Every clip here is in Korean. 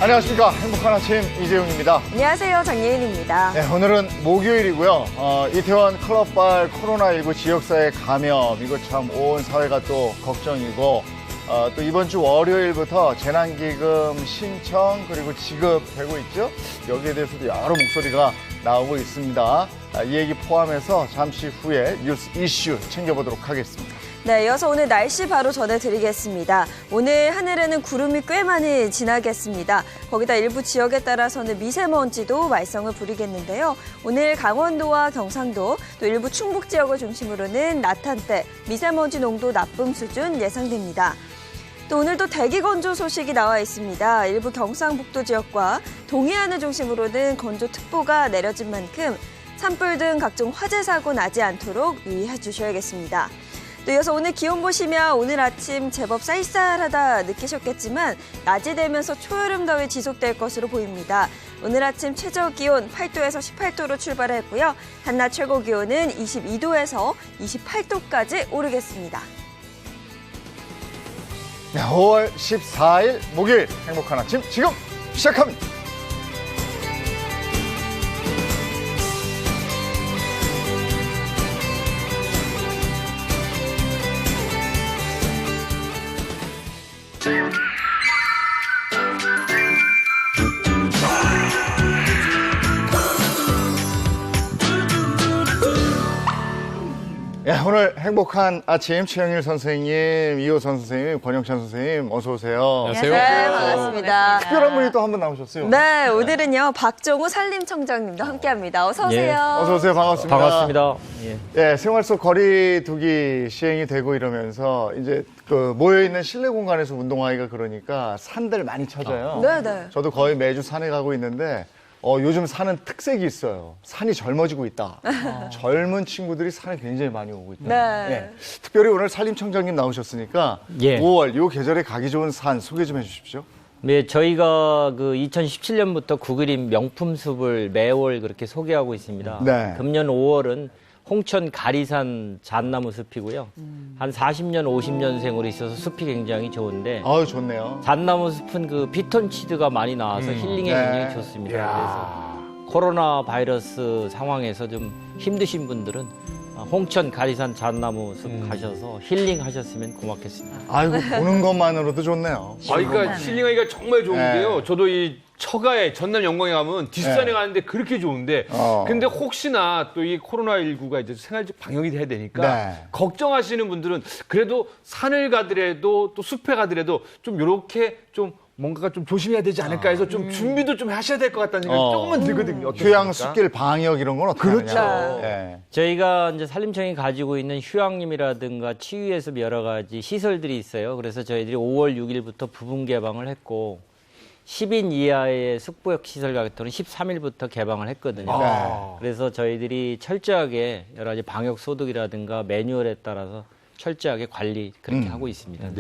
안녕하십니까. 행복한 아침 이재용입니다. 안녕하세요. 장예인입니다. 네, 오늘은 목요일이고요. 이태원 클럽발 코로나19 지역사회 감염, 이거 참 온 사회가 또 걱정이고, 또 이번 주 월요일부터 재난기금 신청 그리고 지급되고 있죠. 여기에 대해서도 여러 목소리가 나오고 있습니다. 이 얘기 포함해서 잠시 후에 뉴스 이슈 챙겨보도록 하겠습니다. 네, 이어서 오늘 날씨 바로 전해드리겠습니다. 오늘 하늘에는 구름이 꽤 많이 지나겠습니다. 거기다 일부 지역에 따라서는 미세먼지도 말썽을 부리겠는데요. 오늘 강원도와 경상도, 또 일부 충북 지역을 중심으로는 낮 한때 미세먼지 농도 나쁨 수준 예상됩니다. 또 오늘도 대기 건조 소식이 나와 있습니다. 일부 경상북도 지역과 동해안을 중심으로는 건조특보가 내려진 만큼 산불 등 각종 화재 사고 나지 않도록 유의해 주셔야겠습니다. 또 이어서 오늘 기온 보시면 오늘 아침 제법 쌀쌀하다 느끼셨겠지만 낮이 되면서 초여름 더위 지속될 것으로 보입니다. 오늘 아침 최저 기온 8도에서 18도로 출발했고요. 한낮 최고 기온은 22도에서 28도까지 오르겠습니다. 네, 5월 14일 목요일 행복한 아침 지금 시작합니다. 예, 오늘 행복한 아침 최영일 선생님, 이호선 선생님, 권영찬 선생님 어서 오세요. 안녕하세요. 네, 반갑습니다. 특별한 분이 또 한 분 나오셨어요. 네, 오늘은요 박종우 산림청장님도 함께합니다. 어서 오세요. 예. 어서 오세요. 반갑습니다. 반갑습니다. 예. 예, 생활 속 거리두기 시행이 되고 이러면서 이제 그 모여 있는 실내 공간에서 운동하기가 그러니까 산들 많이 찾아요. 네, 네. 저도 거의 매주 산에 가고 있는데 요즘 산은 특색이 있어요. 산이 젊어지고 있다. 젊은 친구들이 산에 굉장히 많이 오고 있다. 네. 예. 특별히 오늘 산림청장님 나오셨으니까 예. 5월 요 계절에 가기 좋은 산 소개 좀 해주십시오. 네, 저희가 그 2017년부터 구그린 명품 숲을 매월 그렇게 소개하고 있습니다. 네. 금년 5월은 홍천 가리산 잣나무 숲이고요. 한 40년, 50년생으로 있어서 숲이 굉장히 좋은데 아유, 좋네요. 잣나무 숲은 그 피톤치드가 많이 나와서 힐링에 네. 굉장히 좋습니다. 그래서 코로나 바이러스 상황에서 좀 힘드신 분들은 홍천 가리산 잣나무 숲 가셔서 힐링하셨으면 고맙겠습니다. 아이고, 보는 것만으로도 좋네요. 그러니까 힐링하기가 정말 좋은데요. 네. 저도 이 처가에 전남 영광에 가면 뒷산에 가는데 그렇게 좋은데 근데 혹시나 또 이 코로나19가 이제 생활적 방역이 돼야 되니까 네. 걱정하시는 분들은 그래도 산을 가더라도 또 숲에 가더라도 좀 이렇게 좀 뭔가가 좀 조심해야 되지 않을까 해서 좀 준비도 좀 하셔야 될 것 같다는 생각이 조금만 들거든요. 휴양 숲길 방역 이런 건 어떻게 그렇죠. 하느냐. 예. 저희가 이제 산림청이 가지고 있는 휴양림이라든가 치유예습 여러 가지 시설들이 있어요. 그래서 저희들이 5월 6일부터 부분 개방을 했고 10인 이하의 숙부역 시설 같은 경우는 13일부터 개방을 했거든요. 네. 그래서 저희들이 철저하게 여러 가지 방역 소득이라든가 매뉴얼에 따라서 철저하게 관리 그렇게 하고 있습니다.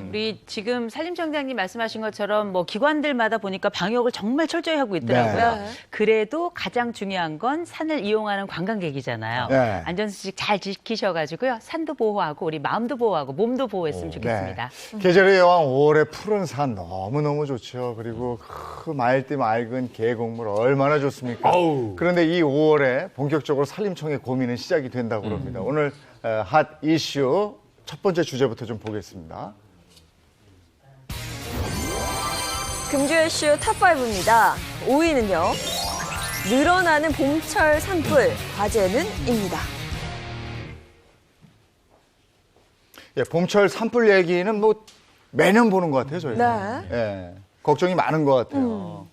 우리 지금 산림청장님 말씀하신 것처럼 뭐 기관들마다 보니까 방역을 정말 철저히 하고 있더라고요. 네. 그래도 가장 중요한 건 산을 이용하는 관광객이잖아요. 네. 안전수칙 잘 지키셔가지고요. 산도 보호하고 우리 마음도 보호하고 몸도 보호했으면 좋겠습니다. 네. 계절의 여왕 5월의 푸른 산 너무너무 좋죠. 그리고 그 맑디 맑은 계곡물 얼마나 좋습니까? 아우. 그런데 이 5월에 본격적으로 산림청의 고민은 시작이 된다고 그럽니다. 오늘 핫 이슈 첫 번째 주제부터 좀 보겠습니다. 금주 이슈 탑5입니다. 5위는요. 늘어나는 봄철 산불, 과제는입니다. 예, 봄철 산불 얘기는 뭐 매년 보는 것 같아요, 저희가. 네. 예, 걱정이 많은 것 같아요.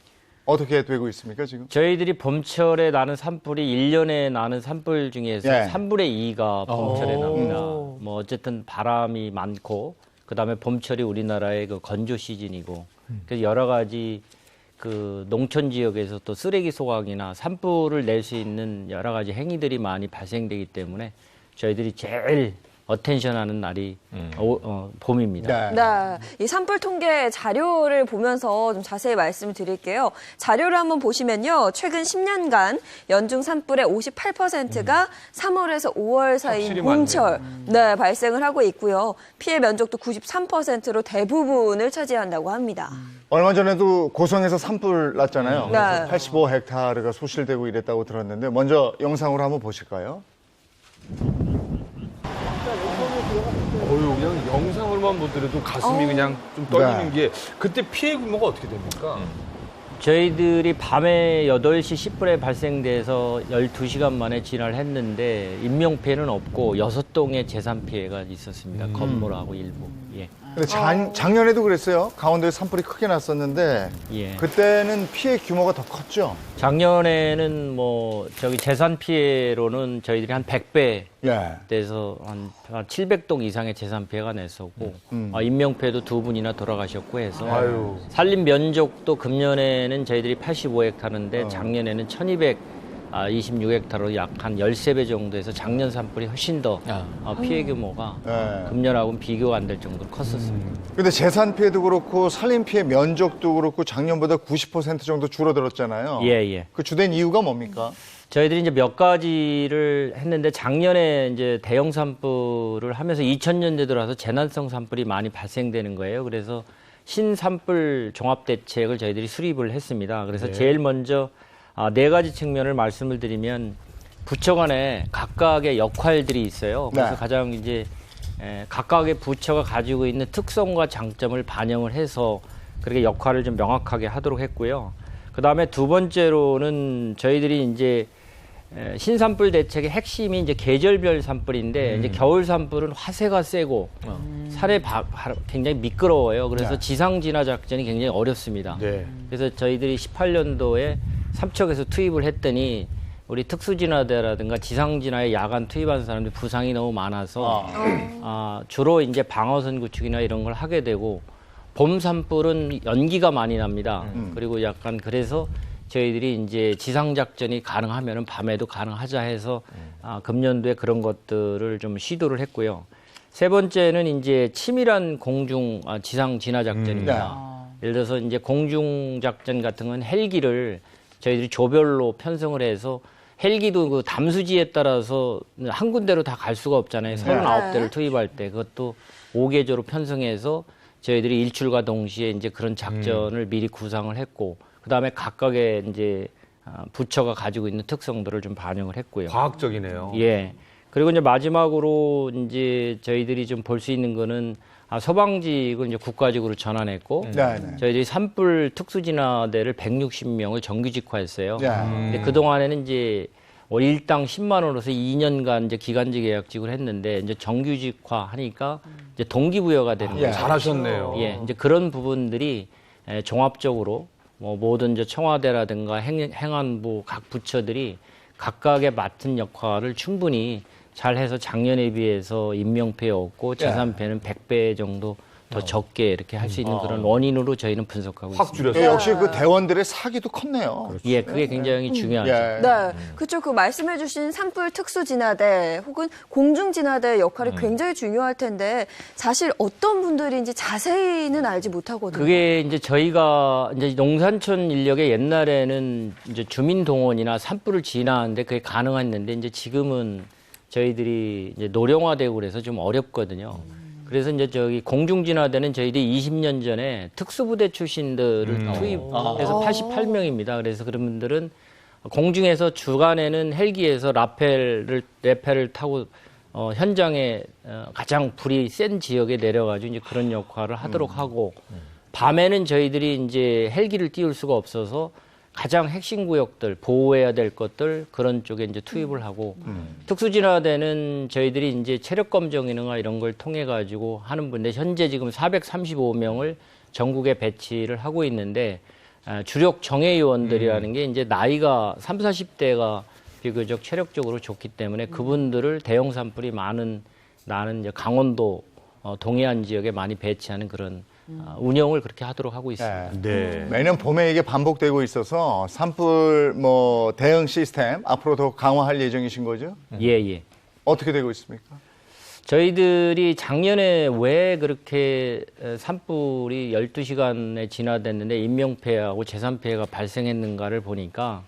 어떻게 되고 있습니까, 지금? 저희들이 봄철에 나는 산불이 1년에 나는 산불 중에서 예. 3분의 2가 봄철에 납니다. 뭐 어쨌든 바람이 많고 그다음에 봄철이 우리나라의 그 건조 시즌이고 그래서 여러 가지 그 농촌 지역에서 또 쓰레기 소각이나 산불을 낼 수 있는 여러 가지 행위들이 많이 발생되기 때문에 저희들이 제일 어텐션하는 날이 봄입니다. 네. 네, 이 산불 통계 자료를 보면서 좀 자세히 말씀을 드릴게요. 자료를 한번 보시면요. 최근 10년간 연중 산불의 58%가 3월에서 5월 사이 확실히 봄철 발생을 하고 있고요. 피해 면적도 93%로 대부분을 차지한다고 합니다. 얼마 전에도 고성에서 산불 났잖아요. 네. 85헥타르가 소실되고 이랬다고 들었는데 먼저 영상으로 한번 보실까요? 어유 그냥 영상으로만 보더라도 가슴이 그냥 좀 떨리는 네. 게 그때 피해 규모가 어떻게 됩니까? 저희들이 밤에 8시 10분에 발생돼서 12시간 만에 진화를 했는데 인명피해는 없고 6동의 재산 피해가 있었습니다. 건물하고 일부. 예. 근데 작년에도 그랬어요. 강원도에 산불이 크게 났었는데 예. 그때는 피해 규모가 더 컸죠. 작년에는 뭐 저기 재산 피해로는 저희들이 한 100배 예. 돼서 한 700동 이상의 재산 피해가 냈었고 인명 피해도 2분이나 돌아가셨고 해서 아유. 산림 면적도 금년에는 저희들이 85헥타르인데 작년에는 1226헥타르로 약 한 13배 정도에서 작년 산불이 훨씬 더 피해 규모가 네. 금년하고는 비교가 안 될 정도로 컸었습니다. 근데 재산 피해도 그렇고 산림 피해 면적도 그렇고 작년보다 90% 정도 줄어들었잖아요. 예. 그 주된 이유가 뭡니까? 저희들이 이제 몇 가지를 했는데 작년에 이제 대형 산불을 하면서 2000년대 들어와서 재난성 산불이 많이 발생되는 거예요. 그래서 신산불 종합대책을 저희들이 수립을 했습니다. 그래서 제일 먼저 4가지 측면을 말씀을 드리면 부처 간에 각각의 역할들이 있어요. 그래서 네. 가장 이제 각각의 부처가 가지고 있는 특성과 장점을 반영을 해서 그렇게 역할을 좀 명확하게 하도록 했고요. 그 다음에 두 번째로는 저희들이 이제 신산불 대책의 핵심이 이제 계절별 산불인데 이제 겨울 산불은 화세가 세고 살에 굉장히 미끄러워요. 그래서 네. 지상 진화 작전이 굉장히 어렵습니다. 네. 그래서 저희들이 18년도에 삼척에서 투입을 했더니 우리 특수진화대라든가 지상진화에 야간 투입한 사람들이 부상이 너무 많아서 주로 이제 방어선 구축이나 이런 걸 하게 되고 봄 산불은 연기가 많이 납니다. 그리고 약간 그래서 저희들이 이제 지상작전이 가능하면은 밤에도 가능하자 해서 금년도에 그런 것들을 좀 시도를 했고요. 세 번째는 이제 치밀한 공중 지상 진화 작전입니다. 예를 들어서 이제 공중 작전 같은 건 헬기를 저희들이 조별로 편성을 해서 헬기도 그 담수지에 따라서 한 군데로 다 갈 수가 없잖아요. 39대를 투입할 때 그것도 5개조로 편성해서 저희들이 일출과 동시에 이제 그런 작전을 미리 구상을 했고 그다음에 각각의 이제 부처가 가지고 있는 특성들을 좀 반영을 했고요. 과학적이네요. 예. 그리고 이제 마지막으로 이제 저희들이 좀 볼 수 있는 거는 소방직을 이제 국가직으로 전환했고 네. 저희들이 산불 특수진화대를 160명을 정규직화했어요. 네. 근데 그 동안에는 이제 일당 10만 원으로서 2년간 이제 기간제 계약직을 했는데 이제 정규직화 하니까 이제 동기부여가 되는 거예요. 잘하셨네요. 예, 이제 그런 부분들이 종합적으로 뭐 모든 이제 청와대라든가 행안부 각 부처들이 각각의 맡은 역할을 충분히 잘해서 작년에 비해서 인명피해 없고 재산피해는 100배 정도 더 적게 이렇게 할 수 있는 그런 원인으로 저희는 분석하고 확 있습니다. 줄였어요. 역시 그 대원들의 사기도 컸네요. 예, 그게 굉장히 중요하죠. 예. 네, 그렇죠. 그 말씀해주신 산불 특수진화대 혹은 공중진화대 역할이 굉장히 중요할 텐데 사실 어떤 분들인지 자세히는 알지 못하거든요. 그게 이제 저희가 이제 농산촌 인력의 옛날에는 이제 주민동원이나 산불을 진화하는데 그게 가능했는데 이제 지금은 저희들이 이제 노령화되고 그래서 좀 어렵거든요. 그래서 이제 저기 공중진화대는 저희들이 20년 전에 특수부대 출신들을 투입해서 88명입니다. 그래서 그런 분들은 공중에서 주간에는 헬기에서 레펠을 타고 현장에 가장 불이 센 지역에 내려가지고 이제 그런 역할을 하도록 하고 밤에는 저희들이 이제 헬기를 띄울 수가 없어서 가장 핵심 구역들 보호해야 될 것들 그런 쪽에 이제 투입을 하고 특수진화대는 저희들이 이제 체력 검정이나 이런 걸 통해 가지고 하는 분인데 현재 지금 435명을 전국에 배치를 하고 있는데 주력 정예요원들이라는 게 이제 나이가 30, 40대가 비교적 체력적으로 좋기 때문에 그분들을 대형 산불이 나는 이제 강원도 동해안 지역에 많이 배치하는 그런 운영을 그렇게 하도록 하고 있습니다. 네. 매년 봄에 이게 반복되고 있어서 산불 대응 시스템 앞으로 더 강화할 예정이신 거죠? 예. 어떻게 되고 있습니까? 저희들이 작년에 왜 그렇게 산불이 12시간에 진화됐는데 인명피해하고 재산피해가 발생했는가를 보니까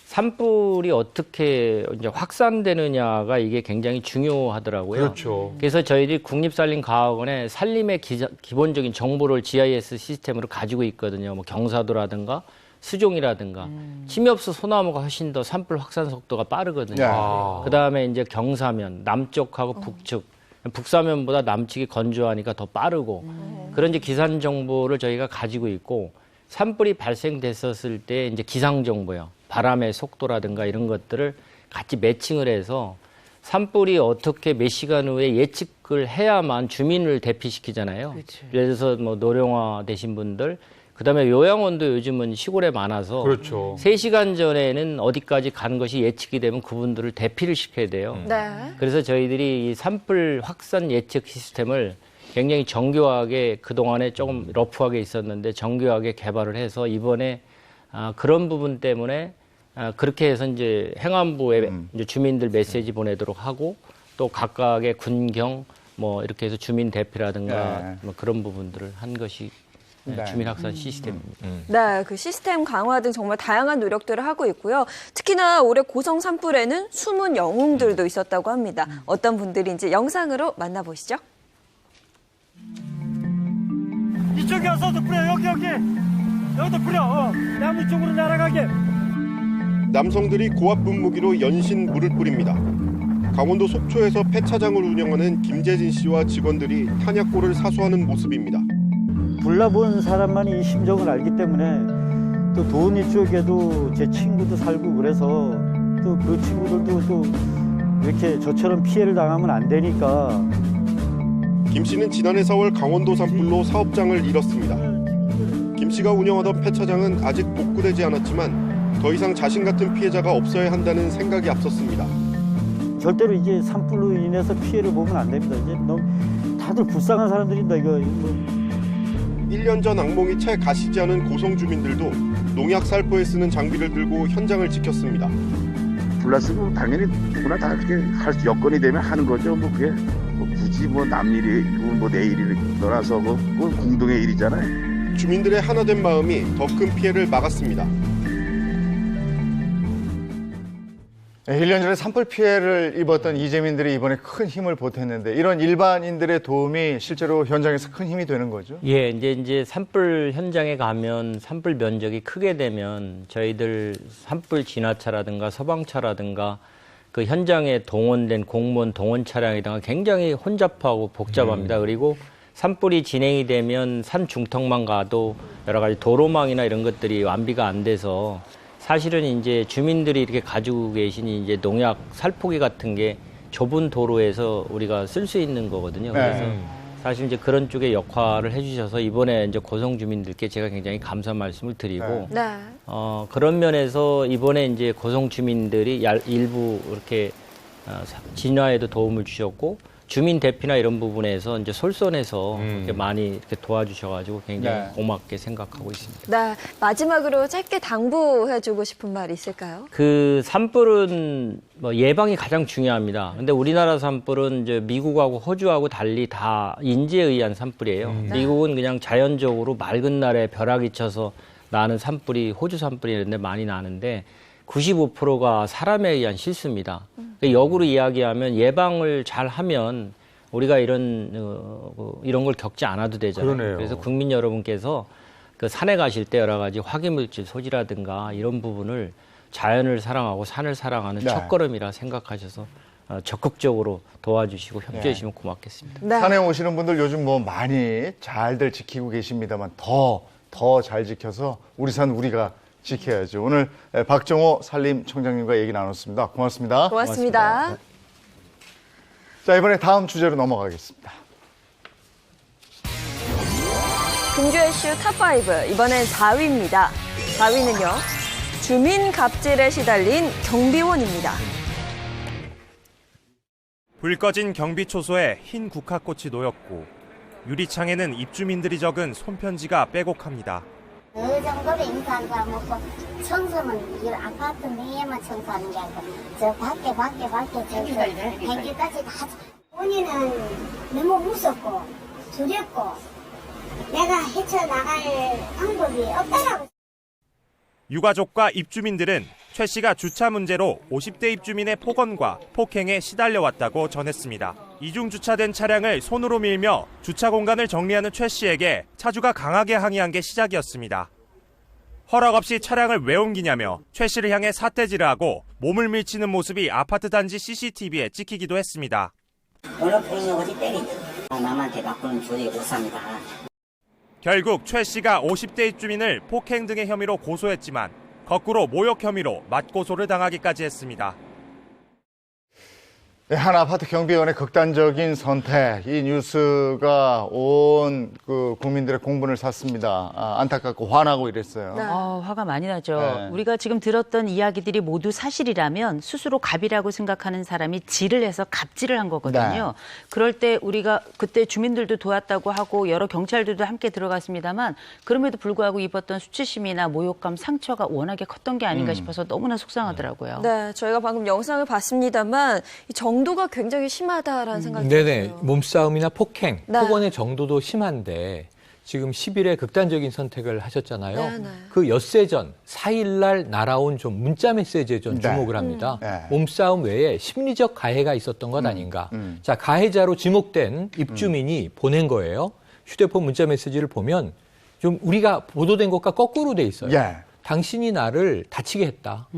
산불이 어떻게 이제 확산되느냐가 이게 굉장히 중요하더라고요. 그렇죠. 그래서 저희들이 국립산림과학원에 산림의 기본적인 정보를 GIS 시스템으로 가지고 있거든요. 뭐 경사도라든가 수종이라든가 침이 없어 소나무가 훨씬 더 산불 확산 속도가 빠르거든요. 야. 그다음에 이제 경사면 남쪽하고 북측, 북사면보다 남측이 건조하니까 더 빠르고 그런 이제 기상 정보를 저희가 가지고 있고 산불이 발생됐었을 때 이제 기상 정보요. 바람의 속도라든가 이런 것들을 같이 매칭을 해서 산불이 어떻게 몇 시간 후에 예측을 해야만 주민을 대피시키잖아요. 그렇죠. 그래서 뭐 노령화 되신 분들, 그다음에 요양원도 요즘은 시골에 많아서 그렇죠. 3시간 전에는 어디까지 간 것이 예측이 되면 그분들을 대피를 시켜야 돼요. 네. 그래서 저희들이 이 산불 확산 예측 시스템을 굉장히 정교하게 그동안에 조금 러프하게 있었는데 정교하게 개발을 해서 이번에 그런 부분 때문에 그렇게 해서 이제 행안부에 이제 주민들 메시지 보내도록 하고 또 각각의 군경 뭐 이렇게 해서 주민 대피라든가 네. 뭐 그런 부분들을 한 것이 네. 주민 확산 시스템입니다. 네, 그 시스템 강화 등 정말 다양한 노력들을 하고 있고요. 특히나 올해 고성 산불에는 숨은 영웅들도 있었다고 합니다. 어떤 분들인지 영상으로 만나보시죠. 이쪽에 와서도 뿌려. 여기도 뿌려. 나무 쪽으로 날아가게. 남성들이 고압 분무기로 연신 물을 뿌립니다. 강원도 속초에서 폐차장을 운영하는 김재진 씨와 직원들이 탄약고를 사수하는 모습입니다. 불나본 사람만이 이 심정을 알기 때문에 또 도은이 쪽에도 제 친구도 살고 그래서 또 그 친구들도 또 이렇게 저처럼 피해를 당하면 안 되니까. 김 씨는 지난해 4월 강원도 산불로 사업장을 잃었습니다. 김 씨가 운영하던 폐차장은 아직 복구되지 않았지만 더 이상 자신 같은 피해자가 없어야 한다는 생각이 앞섰습니다. 절대로 이제 산불로 인해서 피해를 보면 안 됩니다. 이제 너무 다들 불쌍한 사람들인다 이거. 1년 전 악몽이 채 가시지 않은 고성 주민들도 농약 살포에 쓰는 장비를 들고 현장을 지켰습니다. 불났으면 당연히 누구나 다 그렇게 할 여건이 되면 하는 거죠. 뭐 그게 뭐 굳이 뭐 남일이고 뭐 내일이 떠나서 그건 공동의 일이잖아요. 주민들의 하나된 마음이 더 큰 피해를 막았습니다. 1년 전에 산불 피해를 입었던 이재민들이 이번에 큰 힘을 보탰는데 이런 일반인들의 도움이 실제로 현장에서 큰 힘이 되는 거죠? 예, 이제 산불 현장에 가면 산불 면적이 크게 되면 저희들 산불 진화차라든가 소방차라든가 그 현장에 동원된 공무원 동원 차량이든가 굉장히 혼잡하고 복잡합니다. 그리고 산불이 진행이 되면 산 중턱만 가도 여러 가지 도로망이나 이런 것들이 완비가 안 돼서 사실은 이제 주민들이 이렇게 가지고 계신 이제 농약 살포기 같은 게 좁은 도로에서 우리가 쓸 수 있는 거거든요. 그래서 사실 이제 그런 쪽의 역할을 해주셔서 이번에 이제 고성 주민들께 제가 굉장히 감사 말씀을 드리고 네. 그런 면에서 이번에 이제 고성 주민들이 일부 이렇게 진화에도 도움을 주셨고 주민 대피나 이런 부분에서 이제 솔선해서 이렇게 많이 이렇게 도와주셔가지고 굉장히 네. 고맙게 생각하고 있습니다. 네. 마지막으로 짧게 당부해주고 싶은 말 있을까요? 그 산불은 뭐 예방이 가장 중요합니다. 근데 우리나라 산불은 이제 미국하고 호주하고 달리 다 인지에 의한 산불이에요. 미국은 그냥 자연적으로 맑은 날에 벼락이 쳐서 나는 산불이 호주 산불이 이런 데 많이 나는데 95%가 사람에 의한 실수입니다. 역으로 이야기하면 예방을 잘 하면 우리가 이런 걸 겪지 않아도 되잖아요. 그러네요. 그래서 국민 여러분께서 그 산에 가실 때 여러 가지 화기물질 소지라든가 이런 부분을 자연을 사랑하고 산을 사랑하는 네. 첫걸음이라 생각하셔서 적극적으로 도와주시고 협조해 주시면 고맙겠습니다. 네. 산에 오시는 분들 요즘 뭐 많이 잘들 지키고 계십니다만 더 잘 지켜서 우리 산 우리가 지켜야죠. 오늘 박정호 산림청장님과 얘기 나눴습니다. 고맙습니다. 고맙습니다. 자, 이번에 다음 주제로 넘어가겠습니다. 금주의 슈 탑5 이번엔 4위입니다. 4위는요. 주민 갑질에 시달린 경비원입니다. 불 꺼진 경비 초소에 흰 국화꽃이 놓였고 유리창에는 입주민들이 적은 손편지가 빼곡합니다. 그 정도로 인사한 사람 없고 청소는 이 아파트 내에만 청소하는 게 아니고 저 밖에 저기까지 다 본인은 너무 무섭고 두렵고 내가 헤쳐나갈 방법이 없다라고. 유가족과 입주민들은 최 씨가 주차 문제로 50대 입주민의 폭언과 폭행에 시달려왔다고 전했습니다. 이중 주차된 차량을 손으로 밀며 주차 공간을 정리하는 최 씨에게 차주가 강하게 항의한 게 시작이었습니다. 허락 없이 차량을 왜 옮기냐며 최 씨를 향해 사태질을 하고 몸을 밀치는 모습이 아파트 단지 CCTV에 찍히기도 했습니다. 오늘 본인이 어디 때리지? 남한테 바꾸는 조직이 못 삽니다. 결국 최 씨가 50대 입주민을 폭행 등의 혐의로 고소했지만 거꾸로 모욕 혐의로 맞고소를 당하기까지 했습니다. 네, 한 아파트 경비원의 극단적인 선택, 이 뉴스가 온 국민들의 공분을 샀습니다. 안타깝고 화나고 이랬어요. 화가 많이 나죠. 네. 우리가 지금 들었던 이야기들이 모두 사실이라면 스스로 갑이라고 생각하는 사람이 질을 해서 갑질을 한 거거든요. 네. 그럴 때 우리가 그때 주민들도 도왔다고 하고 여러 경찰들도 함께 들어갔습니다만 그럼에도 불구하고 입었던 수치심이나 모욕감, 상처가 워낙에 컸던 게 아닌가 싶어서 너무나 속상하더라고요. 네, 저희가 방금 영상을 봤습니다만 정도가 굉장히 심하다라는 생각이 네네. 들어요. 몸싸움이나 폭행, 네. 폭언의 정도도 심한데 지금 10일에 극단적인 선택을 하셨잖아요. 네, 네. 그 엿새 전 4일 날 날아온 좀 문자 메시지에 좀 주목을 합니다. 네. 몸싸움 외에 심리적 가해가 있었던 것 아닌가. 자, 가해자로 지목된 입주민이 보낸 거예요. 휴대폰 문자 메시지를 보면 좀 우리가 보도된 것과 거꾸로 돼 있어요. 예. 당신이 나를 다치게 했다.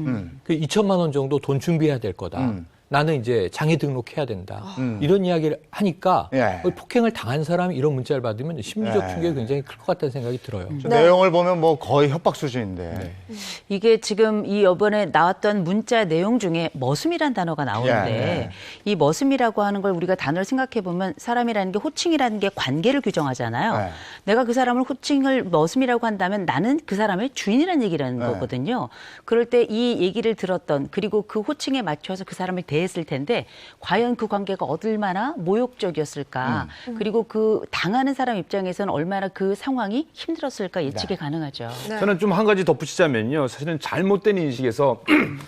그 2천만 원 정도 돈 준비해야 될 거다. 나는 이제 장애 등록해야 된다. 이런 이야기를 하니까 예. 폭행을 당한 사람이 이런 문자를 받으면 심리적 예. 충격이 굉장히 클 것 같다는 생각이 들어요. 내용을 보면 뭐 거의 협박 수준인데. 이게 지금 이번에 나왔던 문자 내용 중에 머슴이란 단어가 나오는데 이 머슴이라고 하는 걸 우리가 단어를 생각해 보면 사람이라는 게 호칭이라는 게 관계를 규정하잖아요. 내가 그 사람을 호칭을 머슴이라고 한다면 나는 그 사람의 주인이라는 얘기라는 거거든요. 그럴 때 이 얘기를 들었던 그리고 그 호칭에 맞춰서 그 사람을 대했을 텐데 과연 그 관계가 얼마나 모욕적이었을까. 그리고 그 당하는 사람 입장에서는 얼마나 그 상황이 힘들었을까 예측이 가능하죠. 저는 좀 한 가지 덧붙이자면요. 사실은 잘못된 인식에서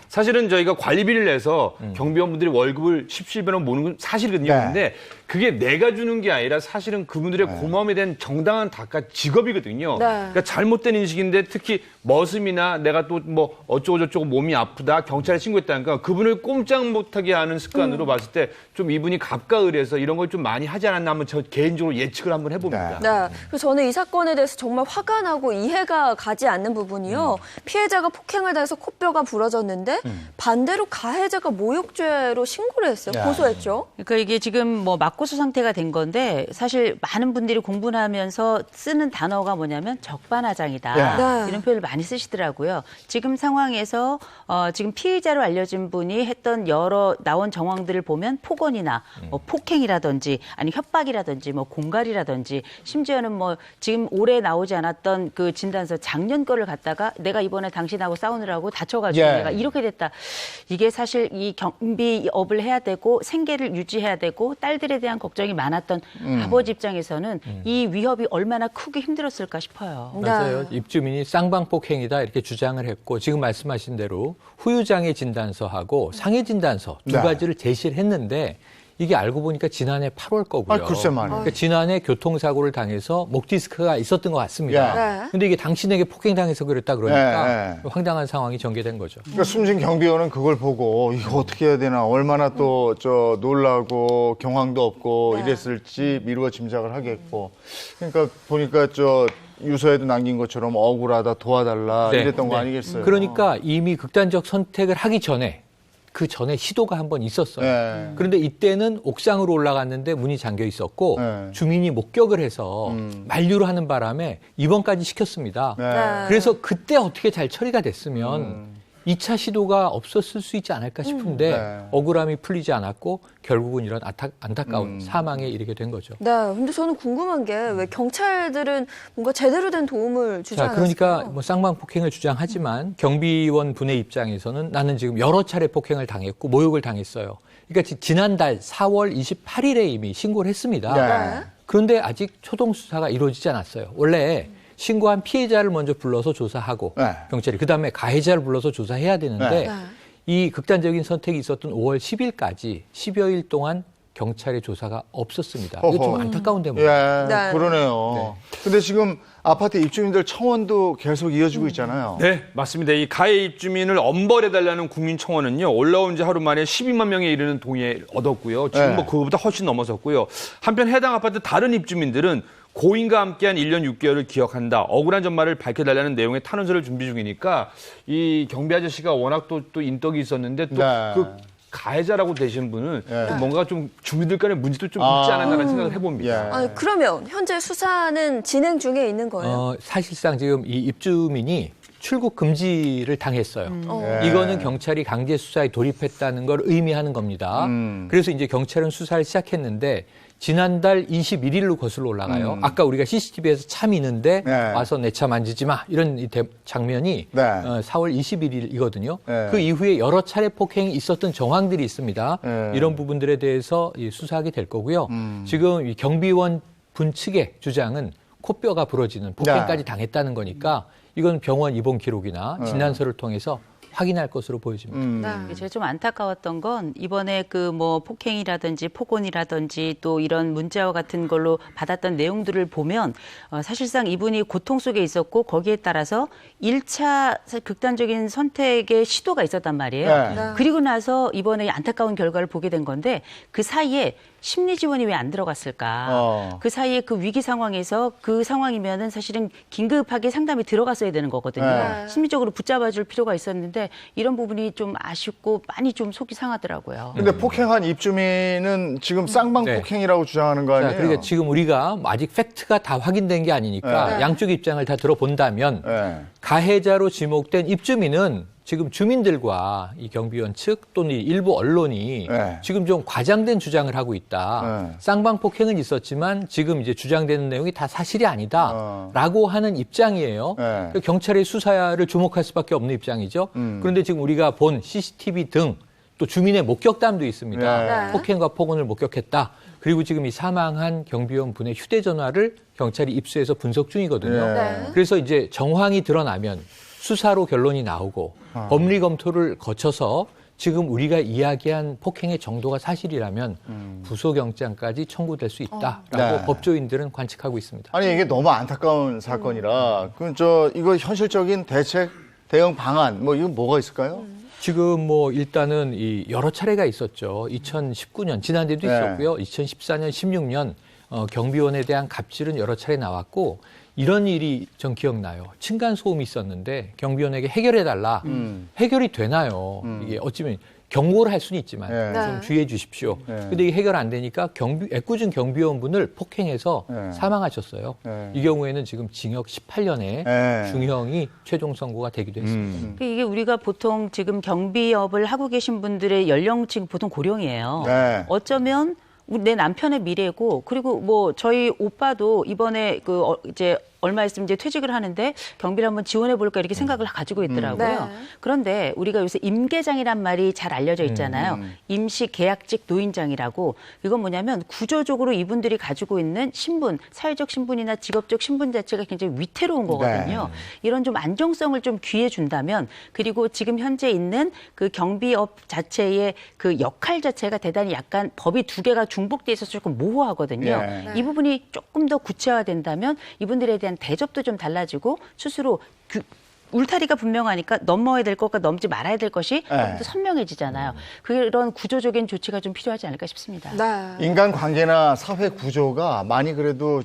사실은 저희가 관리비를 내서 경비원분들이 월급을 1700원 모는 건 사실이거든요. 근데 그게 내가 주는 게 아니라 사실은 그분들의 고마움에 대한 정당한 답과 직업이거든요. 그러니까 잘못된 인식인데 특히 머슴이나 내가 또 뭐 어쩌고저쩌고 몸이 아프다 경찰에 신고했다니까 그분을 꼼짝 못하게 하는 습관으로 봤을 때 좀 이분이 갑과 을해서 이런 걸 좀 많이 하지 않았나 한번 저 개인적으로 예측을 한번 해봅니다. 네. 그래서 저는 이 사건에 대해서 정말 화가 나고 이해가 가지 않는 부분이요. 피해자가 폭행을 당해서 코뼈가 부러졌는데 반대로 가해자가 모욕죄로 신고를 했어요. 고소했죠. 그러니까 이게 지금 뭐 맞고소 상태가 된 건데 사실 많은 분들이 공부를 하면서 쓰는 단어가 뭐냐면 적반하장이다. 이런 표현을 많이 쓰시더라고요. 지금 상황에서 지금 피의자로 알려진 분이 했던 여러 나온 정황들을 보면 폭언이나 뭐 폭행이라든지 아니 협박이라든지 뭐 공갈이라든지 심지어는 뭐 지금 올해 나오지 않았던 그 진단서 작년 거를 갖다가 내가 이번에 당신하고 싸우느라고 다쳐가지고 내가 이렇게 됐다. 이게 사실 이 경비업을 해야 되고 생계를 유지해야 되고 딸들에 대한 걱정이 많았던 아버지 입장에서는 이 위협이 얼마나 크게 힘들었을까 싶어요. 맞아요. 입주민이 쌍방폭행이다 이렇게 주장을 했고 지금 말씀하신 대로 후유장애 진단서하고 상해 진단서 두 가지를 제시를 했는데 이게 알고 보니까 지난해 8월 거고요. 글쎄 말이에요. 그러니까 지난해 교통사고를 당해서 목 디스크가 있었던 것 같습니다. 근데 이게 당신에게 폭행당해서 그랬다 그러니까 황당한 상황이 전개된 거죠. 그러니까 숨진 경비원은 그걸 보고 이거 어떻게 해야 되나 얼마나 또 놀라고 경황도 없고 이랬을지 미루어 짐작을 하겠고. 그러니까 보니까 유서에도 남긴 것처럼 억울하다 도와달라 이랬던 거 아니겠어요? 그러니까 이미 극단적 선택을 하기 전에 그 전에 시도가 한 번 있었어요. 그런데 이때는 옥상으로 올라갔는데 문이 잠겨 있었고 주민이 목격을 해서 만류를 하는 바람에 입원까지 시켰습니다. 그래서 그때 어떻게 잘 처리가 됐으면 2차 시도가 없었을 수 있지 않을까 싶은데 억울함이 풀리지 않았고 결국은 이런 안타까운 사망에 이르게 된 거죠. 네, 근데 저는 궁금한 게 왜 경찰들은 뭔가 제대로 된 도움을 주지 않았을까요? 그러니까 뭐 쌍방폭행을 주장하지만 경비원 분의 입장에서는 나는 지금 여러 차례 폭행을 당했고 모욕을 당했어요. 그러니까 지난달 4월 28일에 이미 신고를 했습니다. 그런데 아직 초동 수사가 이루어지지 않았어요. 원래 신고한 피해자를 먼저 불러서 조사하고 경찰이 그다음에 가해자를 불러서 조사해야 되는데 이 극단적인 선택이 있었던 5월 10일까지 10여일 동안 경찰의 조사가 없었습니다. 이게 좀 안타까운 대목이에요. 네. 그러네요. 근데 지금 아파트 입주민들 청원도 계속 이어지고 있잖아요. 네, 맞습니다. 이 가해 입주민을 엄벌해달라는 국민청원은요, 올라온 지 하루 만에 12만 명에 이르는 동의를 얻었고요. 지금 뭐 그거보다 훨씬 넘어섰고요. 한편 해당 아파트 다른 입주민들은 고인과 함께한 1년 6개월을 기억한다. 억울한 전말을 밝혀달라는 내용의 탄원서를 준비 중이니까 이 경비 아저씨가 워낙 또 인덕이 있었는데 또 그 가해자라고 되신 분은 또 뭔가 좀 주민들 간의 문제도 좀 있지 않았나라는 생각을 해봅니다. 그러면 현재 수사는 진행 중에 있는 거예요? 사실상 지금 이 입주민이 출국 금지를 당했어요. 이거는 경찰이 강제 수사에 돌입했다는 걸 의미하는 겁니다. 그래서 이제 경찰은 수사를 시작했는데 지난달 21일로 거슬러 올라가요. 아까 우리가 CCTV에서 차 미는데 와서 내 차 만지지 마 이런 장면이 4월 21일이거든요. 그 이후에 여러 차례 폭행이 있었던 정황들이 있습니다. 이런 부분들에 대해서 수사하게 될 거고요. 지금 이 경비원 분 측의 주장은 코뼈가 부러지는 폭행까지 당했다는 거니까 이건 병원 입원 기록이나 진단서를 통해서 확인할 것으로 보여집니다. 제가 좀 안타까웠던 건 이번에 그 뭐 폭행이라든지 폭언이라든지 또 이런 문자와 같은 걸로 받았던 내용들을 보면 사실상 이분이 고통 속에 있었고 거기에 따라서 1차 극단적인 선택의 시도가 있었단 말이에요. 그리고 나서 이번에 안타까운 결과를 보게 된 건데 그 사이에 심리 지원이 왜 안 들어갔을까? 그 사이에 그 위기 상황에서 그 상황이면은 사실은 긴급하게 상담이 들어갔어야 되는 거거든요. 심리적으로 붙잡아줄 필요가 있었는데 이런 부분이 좀 아쉽고 많이 좀 속이 상하더라고요. 근데 폭행한 입주민은 지금 쌍방 폭행이라고 주장하는 거 아니에요? 그러니까 지금 우리가 아직 팩트가 다 확인된 게 아니니까 양쪽 입장을 다 들어본다면 가해자로 지목된 입주민은 지금 주민들과 이 경비원 측 또는 일부 언론이 지금 좀 과장된 주장을 하고 있다. 쌍방 폭행은 있었지만 지금 이제 주장되는 내용이 다 사실이 아니다라고 하는 입장이에요. 경찰의 수사를 주목할 수밖에 없는 입장이죠. 그런데 지금 우리가 본 CCTV 등 또 주민의 목격담도 있습니다. 폭행과 폭언을 목격했다. 그리고 지금 이 사망한 경비원 분의 휴대전화를 경찰이 입수해서 분석 중이거든요. 그래서 이제 정황이 드러나면 수사로 결론이 나오고 법리 검토를 거쳐서 지금 우리가 이야기한 폭행의 정도가 사실이라면 부소경장까지 청구될 수 있다라고 법조인들은 관측하고 있습니다. 아니 이게 너무 안타까운 사건이라 이거 현실적인 대책 대응 방안 뭐 이건 뭐가 있을까요? 지금 뭐 일단은 이 여러 차례가 있었죠. 2019년 지난해도 있었고요. 2014년, 16년 경비원에 대한 갑질은 여러 차례 나왔고 이런 일이 전 기억나요. 층간 소음이 있었는데 경비원에게 해결해달라. 해결이 되나요? 이게 어찌면 경고를 할 수는 있지만 좀 주의해 주십시오. 근데 이게 해결 안 되니까 애꿎은 경비원분을 폭행해서 사망하셨어요. 이 경우에는 지금 징역 18년의 중형이 최종 선고가 되기도 했습니다. 이게 우리가 보통 지금 경비업을 하고 계신 분들의 연령층 보통 고령이에요. 어쩌면 내 남편의 미래고 그리고 뭐 저희 오빠도 이번에 이제 얼마 있으면 이제 퇴직을 하는데 경비를 한번 지원해 볼까 이렇게 생각을 가지고 있더라고요. 그런데 우리가 요새 임계장이란 말이 잘 알려져 있잖아요. 임시 계약직 노인장이라고. 이건 뭐냐면 구조적으로 이분들이 가지고 있는 신분, 사회적 신분이나 직업적 신분 자체가 굉장히 위태로운 거거든요. 이런 좀 안정성을 좀 귀해 준다면 그리고 지금 현재 있는 그 경비업 자체의 그 역할 자체가 대단히 약간 법이 두 개가 중복돼 있어서 조금 모호하거든요. 이 부분이 조금 더 구체화된다면 이분들에 대한 대접도 좀 달라지고 스스로 울타리가 분명하니까 넘어야 될 것과 넘지 말아야 될 것이 좀 더 선명해지잖아요. 그런 구조적인 조치가 좀 필요하지 않을까 싶습니다. 인간관계나 사회 구조가 많이 그래도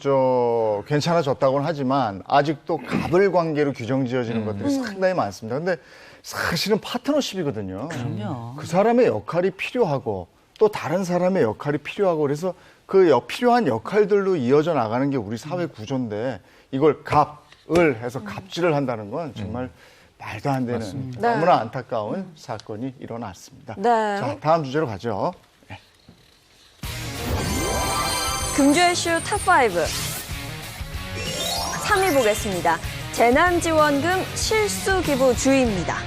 괜찮아졌다고는 하지만 아직도 갑을관계로 규정지어지는 것들이 상당히 많습니다. 근데 사실은 파트너십이거든요. 그럼요. 그 사람의 역할이 필요하고 또 다른 사람의 역할이 필요하고 그래서 그 필요한 역할들로 이어져 나가는 게 우리 사회 구조인데 이걸 갑을 해서 갑질을 한다는 건 정말 말도 안 되는 너무나 안타까운 사건이 일어났습니다. 자, 다음 주제로 가죠. 금주의 이슈 탑5. 3위 보겠습니다. 재난지원금 실수 기부 주의입니다.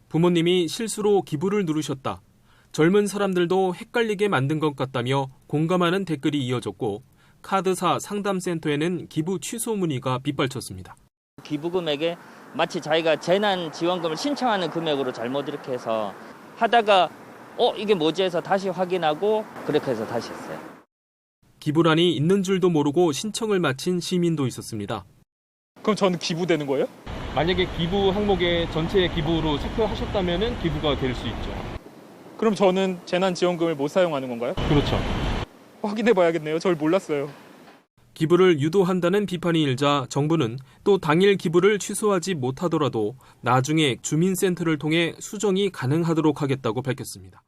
부모님이 실수로 기부를 누르셨다. 젊은 사람들도 헷갈리게 만든 것 같다며 공감하는 댓글이 이어졌고 카드사 상담센터에는 기부 취소 문의가 빗발쳤습니다. 기부 금액에 마치 자기가 재난지원금을 신청하는 금액으로 잘못 이렇게 해서 하다가 이게 뭐지 해서 다시 확인하고 그렇게 해서 다시 했어요. 기부란이 있는 줄도 모르고 신청을 마친 시민도 있었습니다. 그럼 저는 기부되는 거예요? 만약에 기부 항목에 전체 기부로 체크하셨다면 기부가 될 수 있죠. 그럼 저는 재난지원금을 못 사용하는 건가요? 그렇죠. 확인해 봐야겠네요. 절 몰랐어요. 기부를 유도한다는 비판이 일자 정부는 또 당일 기부를 취소하지 못하더라도 나중에 주민센터를 통해 수정이 가능하도록 하겠다고 밝혔습니다.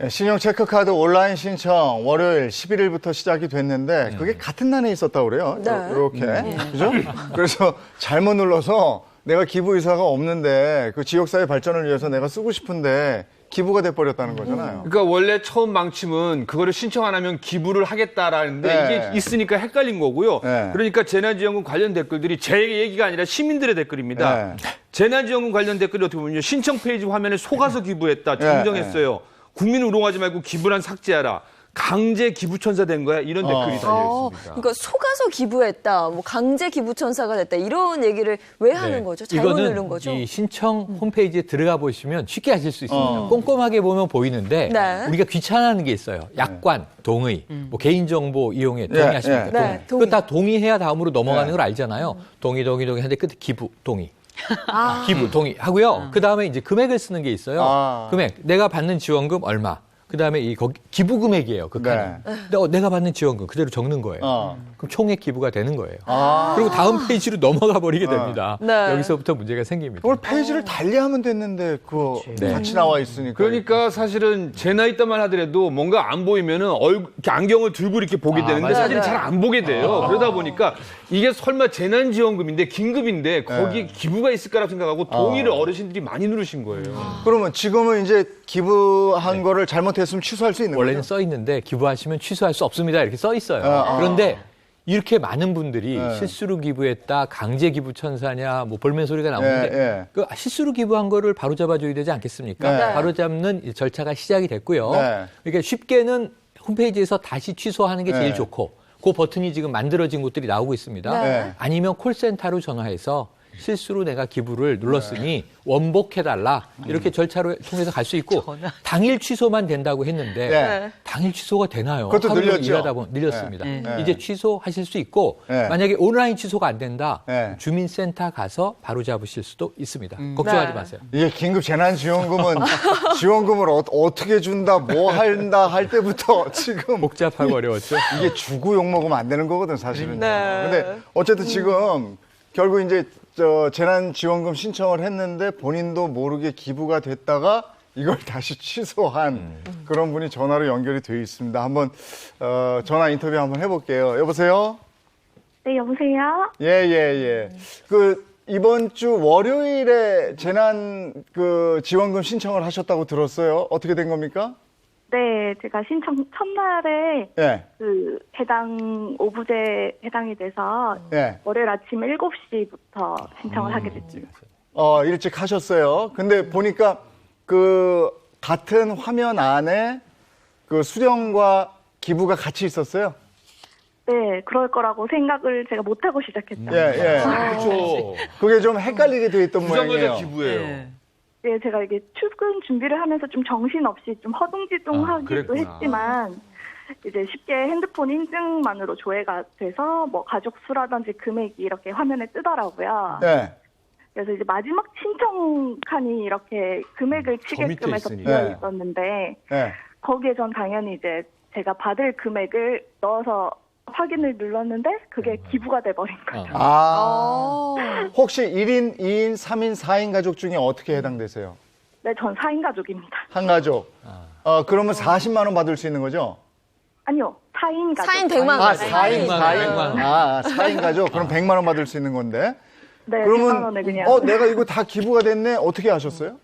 신용 체크카드 온라인 신청 월요일 11일부터 시작이 됐는데 그게 같은 날에 있었다고 그래요. 네. 이렇게. 그죠? 그래서 잘못 눌러서 내가 기부 의사가 없는데 그 지역사회 발전을 위해서 내가 쓰고 싶은데 기부가 돼버렸다는 거잖아요. 그러니까 원래 처음 방침은 그거를 신청 안 하면 기부를 하겠다라는데 이게 있으니까 헷갈린 거고요. 그러니까 재난지원금 관련 댓글들이 제 얘기가 아니라 시민들의 댓글입니다. 재난지원금 관련 댓글이 어떻게 보면요. 신청 페이지 화면에 속아서 기부했다. 정정했어요. 국민 우롱하지 말고 기부란 삭제하라. 강제 기부천사 된 거야? 이런 댓글이 달려 있습니다. 그러니까 속아서 기부했다, 뭐 강제 기부천사가 됐다 이런 얘기를 왜 하는 거죠? 잘못 누른 거죠? 이 신청 홈페이지에 들어가 보시면 쉽게 하실 수 있습니다. 꼼꼼하게 보면 보이는데 우리가 귀찮아하는 게 있어요. 약관, 동의, 뭐 개인정보 이용에 동의하십니까? 그거 다 동의해야 다음으로 넘어가는 걸 알잖아요. 동의 하는데 끝에 기부, 동의. 기부, 동의 하고요. 그 다음에 이제 금액을 쓰는 게 있어요. 금액, 내가 받는 지원금 얼마. 그다음에 기부 금액이에요. 그 칸은. 근데 내가 받는 지원금 그대로 적는 거예요. 그럼 총액 기부가 되는 거예요. 그리고 다음 페이지로 넘어가 버리게 됩니다. 여기서부터 문제가 생깁니다. 그걸 페이지를 달리하면 됐는데 그거 같이 나와 있으니까. 그러니까 사실은 제 나이 때만 하더라도 뭔가 안 보이면은 이렇게 안경을 들고 이렇게 보게 되는데 사실 잘 안 보게 돼요. 그러다 보니까 이게 설마 재난지원금인데 긴급인데 거기에 기부가 있을까라고 생각하고 동의를 어르신들이 많이 누르신 거예요. 그러면 지금은 이제 기부한 거를 잘못했으면 취소할 수 있는 거예요? 원래는 써 있는데 기부하시면 취소할 수 없습니다. 이렇게 써 있어요. 그런데 이렇게 많은 분들이 실수로 기부했다, 강제 기부 천사냐, 뭐 볼멘 소리가 나오는데 그 실수로 기부한 거를 바로 잡아줘야 되지 않겠습니까? 바로 잡는 절차가 시작이 됐고요. 그러니까 쉽게는 홈페이지에서 다시 취소하는 게 제일 좋고 그 버튼이 지금 만들어진 곳들이 나오고 있습니다. 아니면 콜센터로 전화해서 실수로 내가 기부를 눌렀으니 원복해달라 이렇게 절차를 통해서 갈 수 있고 당일 취소만 된다고 했는데 당일 취소가 되나요? 그것도 하루 늘렸죠. 일하다 보면 늘렸습니다. 이제 취소하실 수 있고 만약에 온라인 취소가 안 된다 주민센터 가서 바로 잡으실 수도 있습니다. 걱정하지 마세요. 이게 긴급 재난지원금은 지원금을 어떻게 준다 뭐 한다 할 때부터 지금 복잡하고 어려웠죠. 이게 주고 욕먹으면 안 되는 거거든 사실은. 근데 어쨌든 지금 결국 이제 재난지원금 신청을 했는데 본인도 모르게 기부가 됐다가 이걸 다시 취소한 그런 분이 전화로 연결이 되어 있습니다. 한번 전화 인터뷰 한번 해볼게요. 여보세요? 네, 여보세요? 예. 이번 주 월요일에 재난 지원금 신청을 하셨다고 들었어요. 어떻게 된 겁니까? 네, 제가 신청 첫날에 해당 오부제 해당이 돼서 월요일 아침 7시부터 신청을 하게 됐죠. 일찍 하셨어요. 근데 보니까 같은 화면 안에 수령과 기부가 같이 있었어요? 네, 그럴 거라고 생각을 제가 못하고 시작했죠. 그렇죠. 그게 좀 헷갈리게 돼 있던 모양이에요. 부자마자 기부예요. 네, 제가 이게 출근 준비를 하면서 좀 정신없이 좀 허둥지둥하기도 했지만 이제 쉽게 핸드폰 인증만으로 조회가 돼서 뭐 가족 수라든지 금액이 이렇게 화면에 뜨더라고요. 그래서 이제 마지막 신청 칸이 이렇게 금액을 치게끔 해서 비어 있었는데 거기에 전 당연히 이제 제가 받을 금액을 넣어서 확인을 눌렀는데 그게 기부가 돼버린 거죠. 혹시 1인, 2인, 3인, 4인 가족 중에 어떻게 해당되세요? 네, 전 4인 가족입니다. 한 가족. 그러면 40만 원 받을 수 있는 거죠? 아니요, 4인 가족. 4인 100만 원. 4인 가족. 그럼 100만 원 받을 수 있는 건데. 네, 그러면 100만 원에 그냥. 내가 이거 다 기부가 됐네. 어떻게 하셨어요?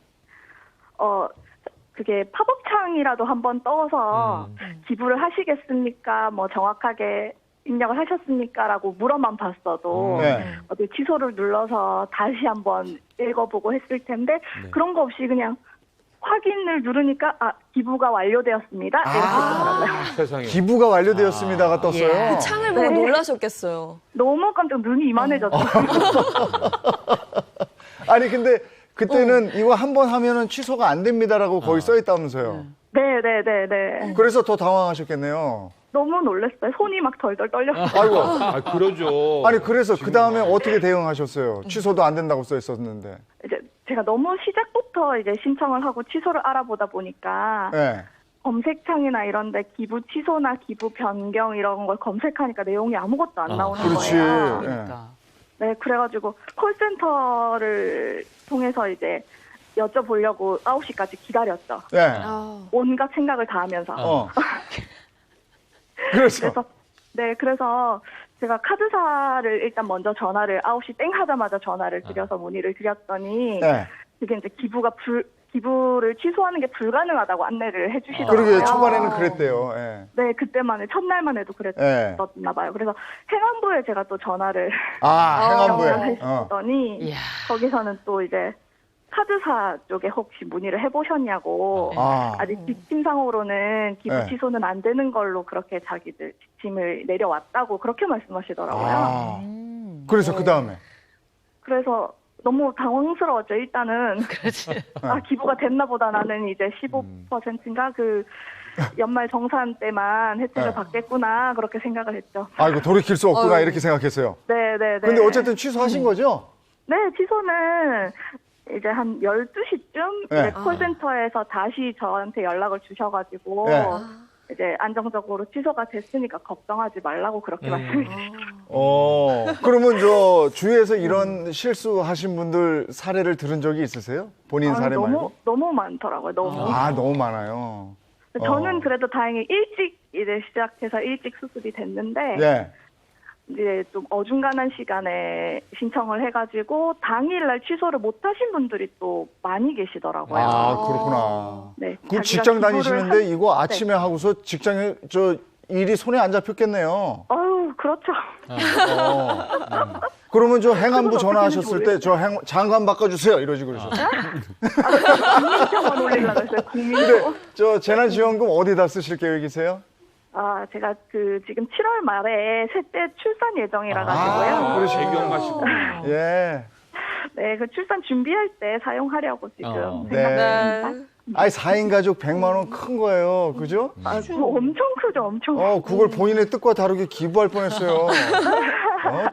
그게 팝업창이라도 한번 떠서 기부를 하시겠습니까? 뭐 정확하게 입력을 하셨습니까?라고 물어만 봤어도 어디 취소를 눌러서 다시 한번 읽어보고 했을 텐데 그런 거 없이 그냥 확인을 누르니까 기부가 완료되었습니다. 이렇게 뜨더라고요. 세상에. 기부가 완료되었습니다가 떴어요. 그 창을 보고 놀라셨겠어요. 너무 깜짝 눈이 이만해졌어요. 아니 근데 그때는 이거 한 번 하면은 취소가 안 됩니다라고 거기 써 있다면서요. 네. 그래서 더 당황하셨겠네요. 너무 놀랐어요. 손이 막 덜덜 떨렸어요. 아이고. 그러죠. 아니, 그래서 그 다음에 어떻게 대응하셨어요? 취소도 안 된다고 써 있었는데. 이제 제가 너무 시작부터 이제 신청을 하고 취소를 알아보다 보니까 네. 검색창이나 이런 데 기부 취소나 기부 변경 이런 걸 검색하니까 내용이 아무것도 안 나오는 그렇지. 거예요. 그러니까. 네, 그래가지고 콜센터를 통해서 이제 여쭤보려고 9시까지 기다렸죠. 네. 온갖 생각을 다 하면서. 그래서 제가 카드사를 일단 먼저 전화를 9시 땡 하자마자 전화를 드려서 문의를 드렸더니 그게 이제 기부를 취소하는 게 불가능하다고 안내를 해주시더라고요. 그러게 초반에는 그랬대요. 네, 그때만 해 첫날만 해도 그랬었나 봐요. 그래서 행안부에 제가 또 전화를 행안부에 했더니 거기서는 또 이제 카드사 쪽에 혹시 문의를 해보셨냐고 아직 지침상으로는 기부 취소는 안 되는 걸로 그렇게 자기들 지침을 내려왔다고 그렇게 말씀하시더라고요. 그래서 그 다음에 그래서 너무 당황스러웠죠. 일단은 기부가 됐나 보다. 나는 이제 15%인가 그 연말 정산 때만 혜택을 받겠구나 그렇게 생각을 했죠. 아이고 돌이킬 수 없구나 이렇게 생각했어요. 네. 근데 어쨌든 취소하신 거죠? 네, 취소는 이제 한 12시쯤 이제 콜센터에서 다시 저한테 연락을 주셔가지고 이제 안정적으로 취소가 됐으니까 걱정하지 말라고 그렇게 말씀해 주시더라고요. 그러면 저 주위에서 이런 실수하신 분들 사례를 들은 적이 있으세요? 본인 사례 말고? 너무 많더라고요. 너무 많아요. 저는 그래도 다행히 일찍 이제 시작해서 일찍 수습이 됐는데 이제 좀 어중간한 시간에 신청을 해가지고 당일날 취소를 못하신 분들이 또 많이 계시더라고요. 그렇구나. 네. 그 직장 다니시는데 이거 아침에 하고서 직장에 일이 손에 안 잡혔겠네요. 그렇죠. 그러면 저 행안부 전화하셨을 때 저 장관 바꿔주세요 이러지 그러셨어요? 국민청원 올리려고 했어요. 국민청원. 저 재난지원금 어디다 쓰실 계획이세요? 제가 지금 7월 말에 셋째 출산 예정이라 가지고요. 그러시군요. 네, 그 출산 준비할 때 사용하려고 지금 생각합니다. 4인 가족 100만 원 큰 거예요. 그죠? 엄청 크죠, 엄청. 그걸 본인의 뜻과 다르게 기부할 뻔했어요.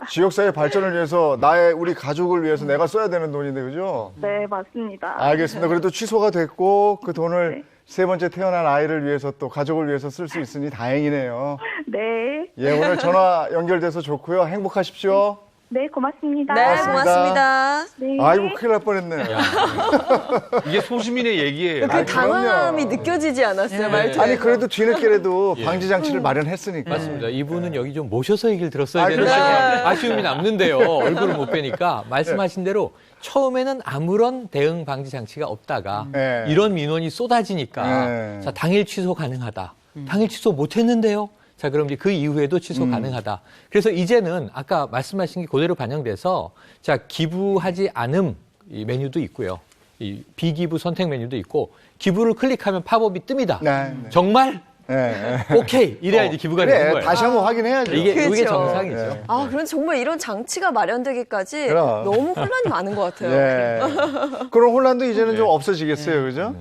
지역사회 발전을 위해서 우리 가족을 위해서 내가 써야 되는 돈인데, 그죠? 네, 맞습니다. 알겠습니다. 그래도 취소가 됐고 그 돈을 세 번째 태어난 아이를 위해서 또 가족을 위해서 쓸 수 있으니 다행이네요. 네. 오늘 전화 연결돼서 좋고요. 행복하십시오. 네, 고맙습니다. 네, 고맙습니다. 네. 아이고, 큰일 날 뻔했네. 이게 소시민의 얘기예요. 그 당황함이 느껴지지 않았어요, 말투에서. 아니, 그래도 뒤늦게라도 방지 장치를 마련했으니까. 맞습니다. 이분은 여기 좀 모셔서 얘기를 들었어야 되는데 아쉬움이 남는데요. 얼굴을 못 뵈니까 말씀하신 대로 처음에는 아무런 대응 방지 장치가 없다가 이런 민원이 쏟아지니까 자, 당일 취소 가능하다. 당일 취소 못했는데요. 자, 그럼 이제 그 이후에도 취소 가능하다. 그래서 이제는 아까 말씀하신 게 그대로 반영돼서 자, 기부하지 않음 이 메뉴도 있고요. 이 비기부 선택 메뉴도 있고 기부를 클릭하면 팝업이 뜹니다. 정말? 오케이. 이래야 이제 기부가 되는 거예요. 다시 한번 확인해야죠. 이게 정상이죠. 그런데 정말 이런 장치가 마련되기까지 너무 혼란이 많은 것 같아요. 그런 혼란도 이제는 좀 없어지겠어요. 그죠?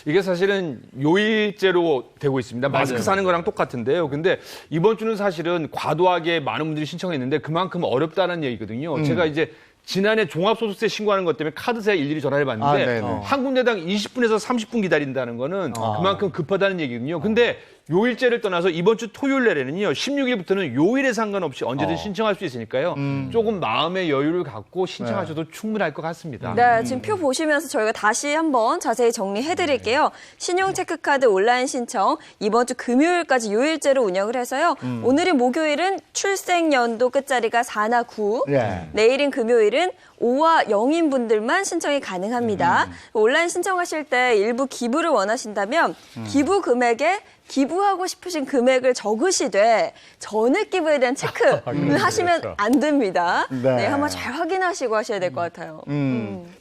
이게 사실은 요일제로 되고 있습니다. 마스크 사는 거랑 똑같은데요. 근데 이번 주는 사실은 과도하게 많은 분들이 신청했는데 그만큼 어렵다는 얘기거든요. 제가 이제 지난해 종합소득세 신고하는 것 때문에 카드사에 일일이 전화를 해봤는데 한 군데당 20분에서 30분 기다린다는 거는 그만큼 급하다는 얘기거든요. 근데 요일제를 떠나서 이번 주 토요일 날에는요. 16일부터는 요일에 상관없이 언제든 신청할 수 있으니까요. 조금 마음의 여유를 갖고 신청하셔도 충분할 것 같습니다. 네, 지금 표 보시면서 저희가 다시 한번 자세히 정리해드릴게요. 신용체크카드 온라인 신청 이번 주 금요일까지 요일제로 운영을 해서요. 오늘인 목요일은 출생연도 끝자리가 4나 9, 내일인 금요일은 5와 0인 분들만 신청이 가능합니다. 온라인 신청하실 때 일부 기부를 원하신다면 기부 금액에 기부하고 싶으신 금액을 적으시되 전액 기부에 대한 체크는 하시면 안 됩니다. 네, 한번 잘 확인하시고 하셔야 될 것 같아요.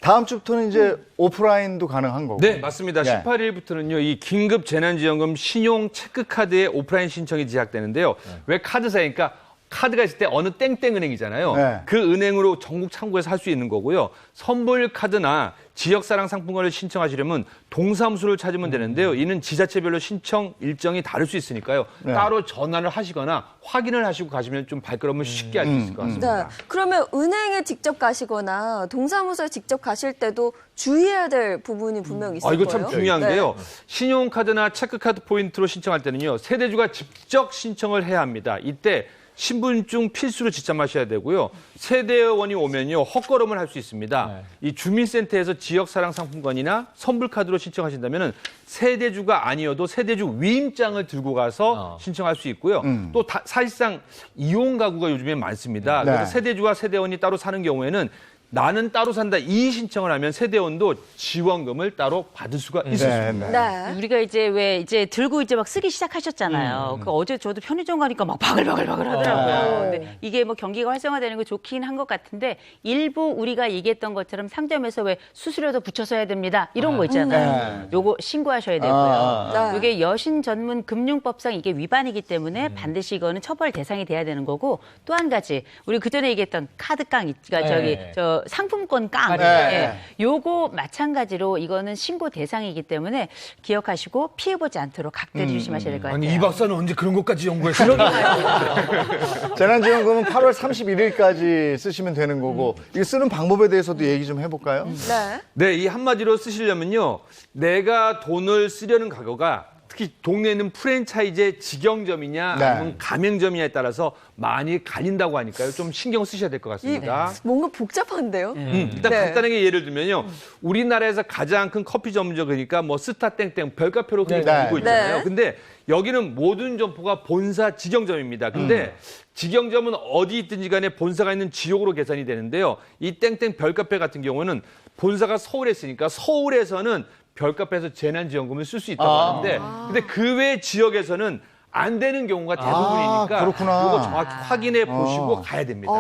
다음 주부터는 이제 오프라인도 가능한 거고. 네, 맞습니다. 18일부터는요, 이 긴급 재난지원금 신용 체크카드의 오프라인 신청이 시작되는데요. 왜 카드사니까 카드가 있을 때 어느 땡땡 은행이잖아요. 네. 그 은행으로 전국 창구에서 할 수 있는 거고요. 선불 카드나 지역사랑 상품권을 신청하시려면 동사무소를 찾으면 되는데요. 이는 지자체별로 신청 일정이 다를 수 있으니까요. 네. 따로 전화를 하시거나 확인을 하시고 가시면 좀 발걸음을 쉽게 할 수 있을 것 같습니다. 네. 그러면 은행에 직접 가시거나 동사무소에 직접 가실 때도 주의해야 될 부분이 분명히 있을 거예요. 이거 참 중요한 게요. 신용카드나 체크카드 포인트로 신청할 때는요. 세대주가 직접 신청을 해야 합니다. 이때 신분증 필수로 지참하셔야 되고요. 세대원이 오면요. 헛걸음을 할 수 있습니다. 이 주민센터에서 지역사랑 상품권이나 선불카드로 신청하신다면 세대주가 아니어도 세대주 위임장을 들고 가서 신청할 수 있고요. 또 사실상 이용 가구가 요즘에 많습니다. 네. 그래서 세대주와 세대원이 따로 사는 경우에는 나는 따로 산다 이 신청을 하면 세대원도 지원금을 따로 받을 수가 있습니다. 네. 우리가 이제 들고 이제 막 쓰기 시작하셨잖아요. 그 어제 저도 편의점 가니까 막 바글바글 하더라고요. 근데 이게 뭐 경기가 활성화되는 거 좋긴 한 것 같은데 일부 우리가 얘기했던 것처럼 상점에서 왜 수수료도 붙여서 해야 됩니다. 이런 거 있잖아요. 요거 신고하셔야 되고요. 이게 여신 전문 금융법상 이게 위반이기 때문에 반드시 이거는 처벌 대상이 돼야 되는 거고 또 한 가지 우리 그전에 얘기했던 카드깡 저 상품권 깡. 요거 마찬가지로 이거는 신고 대상이기 때문에 기억하시고 피해보지 않도록 각별히 조심하셔야 될 것 같아요. 아니 이 박사는 언제 그런 것까지 연구했어요? 재난지원금은 8월 31일까지 쓰시면 되는 거고 이거 쓰는 방법에 대해서도 얘기 좀 해볼까요? 네, 이 한마디로 쓰시려면요. 내가 돈을 쓰려는 가격가 특히 동네에 있는 프랜차이즈의 직영점이냐 아니면 가맹점이냐에 따라서 많이 갈린다고 하니까요. 좀 신경 쓰셔야 될 것 같습니다. 뭔가 복잡한데요? 일단 간단하게 예를 들면요. 우리나라에서 가장 큰 커피 전문점이니까 뭐 스타 땡땡 별카페로 흔히 불리고 있잖아요. 근데 여기는 모든 점포가 본사 직영점입니다. 근데 직영점은 어디 있든지 간에 본사가 있는 지역으로 계산이 되는데요. 이 땡땡 별카페 같은 경우는 본사가 서울에 있으니까 서울에서는 별카페에서 재난지원금을 쓸 수 있다고 하는데 근데 그 외 지역에서는 안 되는 경우가 대부분이니까 그렇구나. 이거 정확히 확인해 보시고 가야 됩니다.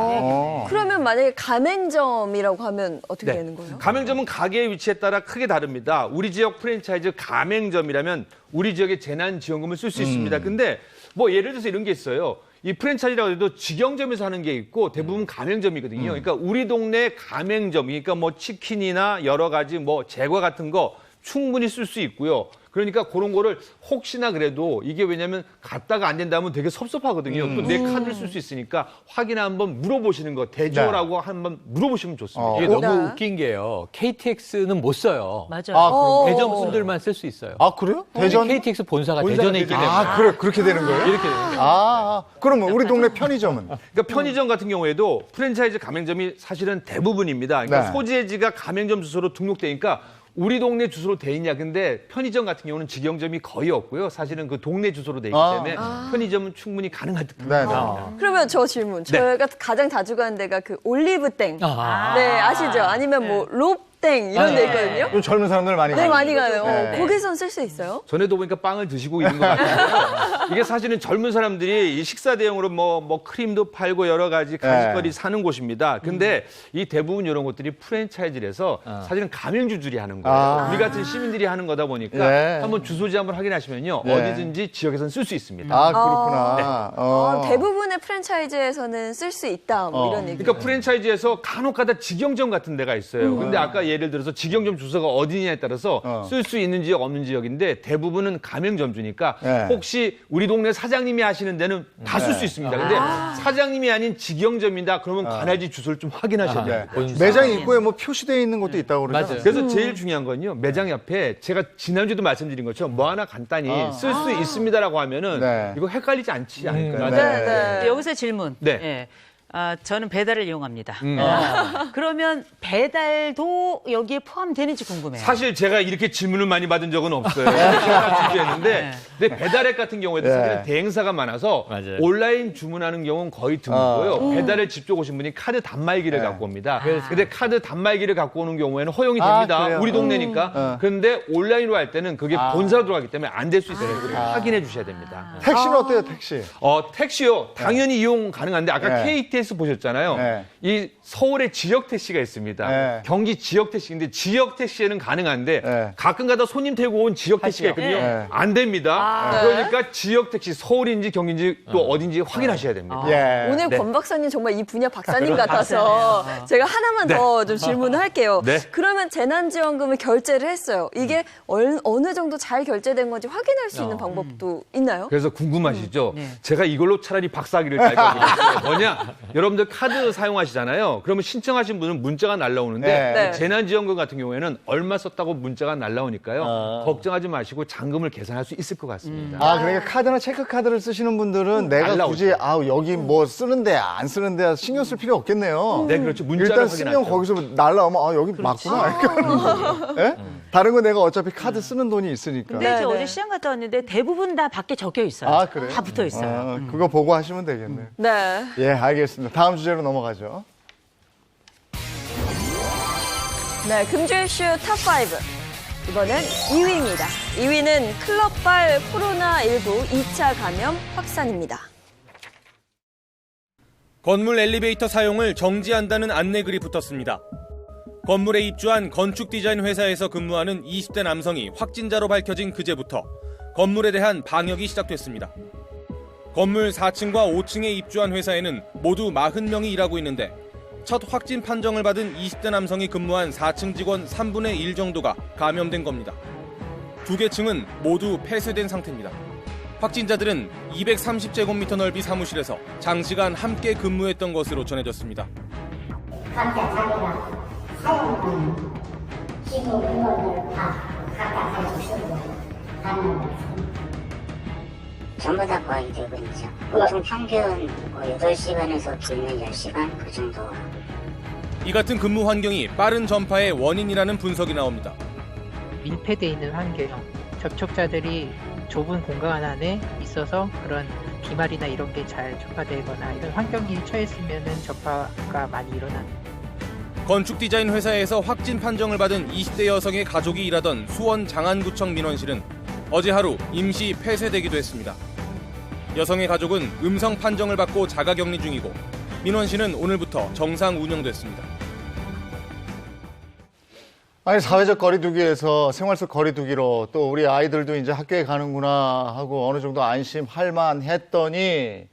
그러면 만약에 가맹점이라고 하면 어떻게 되는 거예요? 가맹점은 가게의 위치에 따라 크게 다릅니다. 우리 지역 프랜차이즈 가맹점이라면 우리 지역에 재난지원금을 쓸 수 있습니다. 근데 뭐 예를 들어서 이런 게 있어요. 이 프랜차이즈라고 해도 직영점에서 하는 게 있고 대부분 가맹점이거든요. 그러니까 우리 동네 가맹점, 그러니까 뭐 치킨이나 여러 가지 뭐 제과 같은 거 충분히 쓸 수 있고요. 그러니까 그런 거를 혹시나 그래도 이게 왜냐면 갔다가 안 된다면 되게 섭섭하거든요. 또 내 카드를 쓸 수 있으니까 확인 한번 물어보시는 거 대조라고 한번 물어보시면 좋습니다. 이게 너무 웃긴 게요. KTX는 못 써요. 맞아요. 대전 분들만 쓸 수 있어요. 아 그래요? 대전 KTX 본사가 대전에 있기 때문에. 그래 그렇게 되는 거예요? 이렇게 되는 거예요. 그러면 우리 동네 편의점은? 그러니까 편의점 같은 경우에도 프랜차이즈 가맹점이 사실은 대부분입니다. 그러니까 소재지가 가맹점 주소로 등록되니까 우리 동네 주소로 돼 있냐. 근데 편의점 같은 경우는 직영점이 거의 없고요. 사실은 그 동네 주소로 돼 있기 때문에 편의점은 충분히 가능할 듯 합니다. 그러면 저 질문. 저희가 가장 자주 가는 데가 그 올리브땡. 네, 아시죠? 아니면 뭐 롭땡 이런 데 있거든요. 좀 젊은 사람들 많이 가요. 네, 많이 가요. 거기선 쓸 수 있어요? 전에도 보니까 빵을 드시고 있는 것 같아요. 이게 사실은 젊은 사람들이 이 식사 대용으로 뭐 크림도 팔고 여러 가지 간식거리 사는 곳입니다. 근데 이 대부분 이런 것들이 프랜차이즈라서 사실은 가맹주들이 하는 거예요. 우리 같은 시민들이 하는 거다 보니까 한번 주소지 한번 확인하시면요. 어디든지 지역에서는 쓸 수 있습니다. 그렇구나. 대부분의 프랜차이즈에서는 쓸 수 있다. 뭐 이런 얘기. 그러니까 프랜차이즈에서 간혹가다 직영점 같은 데가 있어요. 근데 아까 예를 들어서 직영점 주소가 어디냐에 따라서 쓸 수 있는 지역 없는 지역인데 대부분은 가맹점주니까 혹시 우리 동네 사장님이 하시는 데는 다 쓸 수 있습니다. 근데 사장님이 아닌 직영점이다 그러면 관할지 주소를 좀 확인하셔야 돼요. 매장 입구에 뭐 표시되어 있는 것도 있다고 그러잖아요. 그래서 제일 중요한 건요. 매장 옆에 제가 지난주도 말씀드린 것처럼 뭐 하나 간단히 쓸 수 있습니다라고 하면은 이거 헷갈리지 않지 않을까요? 여기서 질문. 저는 배달을 이용합니다. 그러면 배달도 여기에 포함되는지 궁금해요. 사실 제가 이렇게 질문을 많이 받은 적은 없어요. 제가 준비했는데 근데 배달앱 같은 경우에도 사실은 대행사가 많아서 온라인 주문하는 경우는 거의 드물고요. 배달을 직접 오신 분이 카드 단말기를 갖고 옵니다. 근데 카드 단말기를 갖고 오는 경우에는 허용이 됩니다. 우리 동네니까. 그런데 온라인으로 할 때는 그게 본사로 들어가기 때문에 안 될 수 있어요. 확인해 주셔야 됩니다. 택시는 어때요, 택시? 택시요. 당연히 이용 가능한데 아까 KTX 케이스 보셨잖아요. 네. 이 서울에 지역 택시가 있습니다. 네. 경기 지역 택시인데 지역 택시에는 가능한데 네. 가끔가다 손님 태우고 온 지역 택시가 있거든요. 네. 안 됩니다. 네. 그러니까 지역 택시 서울인지 경기인지 또 어딘지 확인하셔야 됩니다. 예. 오늘 권 박사님 정말 이 분야 박사님 같아서 제가 하나만 더 좀 질문을 할게요. 네. 그러면 재난지원금을 결제를 했어요. 이게 어느 정도 잘 결제된 건지 확인할 수 있는 방법도 있나요? 그래서 궁금하시죠? 제가 이걸로 차라리 박사학위를 딸 거거든요. 뭐냐? 여러분들 카드 사용하시잖아요. 그러면 신청하신 분은 문자가 날라오는데 네. 재난지원금 같은 경우에는 얼마 썼다고 문자가 날라오니까요. 걱정하지 마시고 잔금을 계산할 수 있을 것 같습니다. 그러니까 카드나 체크카드를 쓰시는 분들은 내가 날라오죠. 굳이 여기 뭐 쓰는데 안 쓰는데 신경 쓸 필요 없겠네요. 네, 그렇죠. 문자를 일단 쓰면 확인하죠. 거기서 날라오면 여기 맞구나. 예? 다른 건 내가 어차피 카드 쓰는 돈이 있으니까. 근데 이제 어제 시장 갔다 왔는데 대부분 다 밖에 적혀 있어요. 아, 그래요? 다 붙어 있어요. 그거 보고 하시면 되겠네요. 네. 예, 알겠습니다. 다음 주제로 넘어가죠. 네, 금주의 쇼 탑5. 이번엔 2위입니다. 2위는 클럽발 코로나19 2차 감염 확산입니다. 건물 엘리베이터 사용을 정지한다는 안내글이 붙었습니다. 건물에 입주한 건축 디자인 회사에서 근무하는 20대 남성이 확진자로 밝혀진 그제부터 건물에 대한 방역이 시작됐습니다. 건물 4층과 5층에 입주한 회사에는 모두 40명이 일하고 있는데 첫 확진 판정을 받은 20대 남성이 근무한 4층 직원 3분의 1 정도가 감염된 겁니다. 2개 층은 모두 폐쇄된 상태입니다. 확진자들은 230제곱미터 넓이 사무실에서 장시간 함께 근무했던 것으로 전해졌습니다. 각자 자기가 사용하는 기구 물건을 다 각자 가지고 쓰고 하는 거죠. 전부 다 거의 대부분이죠. 보통 평균 8시간에서 길면 10시간 그 정도. 이 같은 근무 환경이 빠른 전파의 원인이라는 분석이 나옵니다. 밀폐되어 있는 환경, 접촉자들이 좁은 공간 안에 있어서 그런 비말이나 이런 게 잘 전파되거나 이런 환경에 처했으면 전파가 많이 일어나는. 건축 디자인 회사에서 확진 판정을 받은 20대 여성의 가족이 일하던 수원 장안구청 민원실은 어제 하루 임시 폐쇄되기도 했습니다. 여성의 가족은 음성 판정을 받고 자가격리 중이고 민원실은 오늘부터 정상 운영됐습니다. 사회적 거리두기에서 생활 속 거리두기로 또 우리 아이들도 이제 학교에 가는구나 하고 어느 정도 안심할 만했더니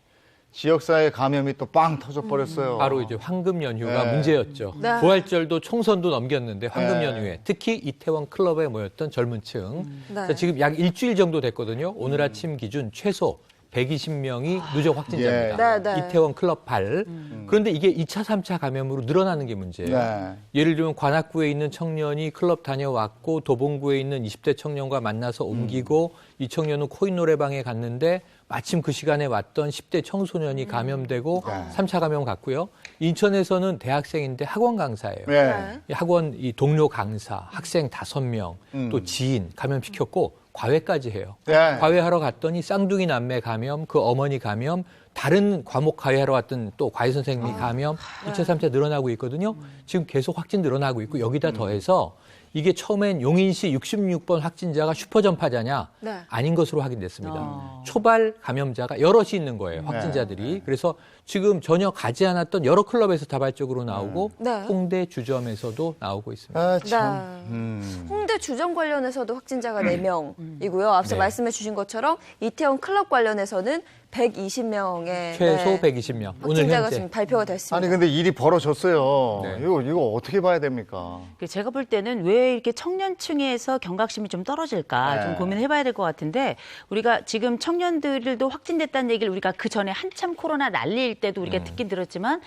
지역사회 감염이 또 빵 터져버렸어요. 바로 이제 황금 연휴가 네. 문제였죠. 네. 부활절도 총선도 넘겼는데 황금 네. 연휴에 특히 이태원 클럽에 모였던 젊은 층. 네. 지금 약 일주일 정도 됐거든요. 오늘 아침 기준 최소 120명이 누적 확진자입니다. 네, 네. 이태원 클럽 8. 그런데 이게 2차, 3차 감염으로 늘어나는 게 문제예요. 네. 예를 들면 관악구에 있는 청년이 클럽 다녀왔고 도봉구에 있는 20대 청년과 만나서 옮기고 이 청년은 코인 노래방에 갔는데 마침 그 시간에 왔던 10대 청소년이 감염되고 3차 감염 갔고요. 인천에서는 대학생인데 학원 강사예요. 네. 이 학원 이 동료 강사, 학생 5명, 또 지인 감염시켰고 과외까지 해요. 네. 과외하러 갔더니 쌍둥이 남매 감염, 그 어머니 감염, 다른 과목 과외하러 왔던 또 과외 선생님이 감염, 2차, 3차 늘어나고 있거든요. 지금 계속 확진 늘어나고 있고 여기다 더해서 이게 처음엔 용인시 66번 확진자가 슈퍼 전파자냐? 네. 아닌 것으로 확인됐습니다. 초발 감염자가 여럿이 있는 거예요, 확진자들이. 그래서 지금 전혀 가지 않았던 여러 클럽에서 다발적으로 나오고 네. 홍대 주점에서도 나오고 있습니다. 아, 참. 홍대 주점 관련해서도 확진자가 4명이고요. 앞서 네. 말씀해 주신 것처럼 이태원 클럽 관련해서는 120명의 최소 120명. 오늘 확진자가 현재. 지금 발표가 됐습니다. 아니 근데 일이 벌어졌어요. 네. 이거 어떻게 봐야 됩니까? 제가 볼 때는 왜 이렇게 청년층에서 경각심이 좀 떨어질까 네. 좀 고민해봐야 될 것 같은데 우리가 지금 청년들도 확진됐다는 얘기를 우리가 그 전에 한참 코로나 난리일 때도 우리가 듣긴 들었지만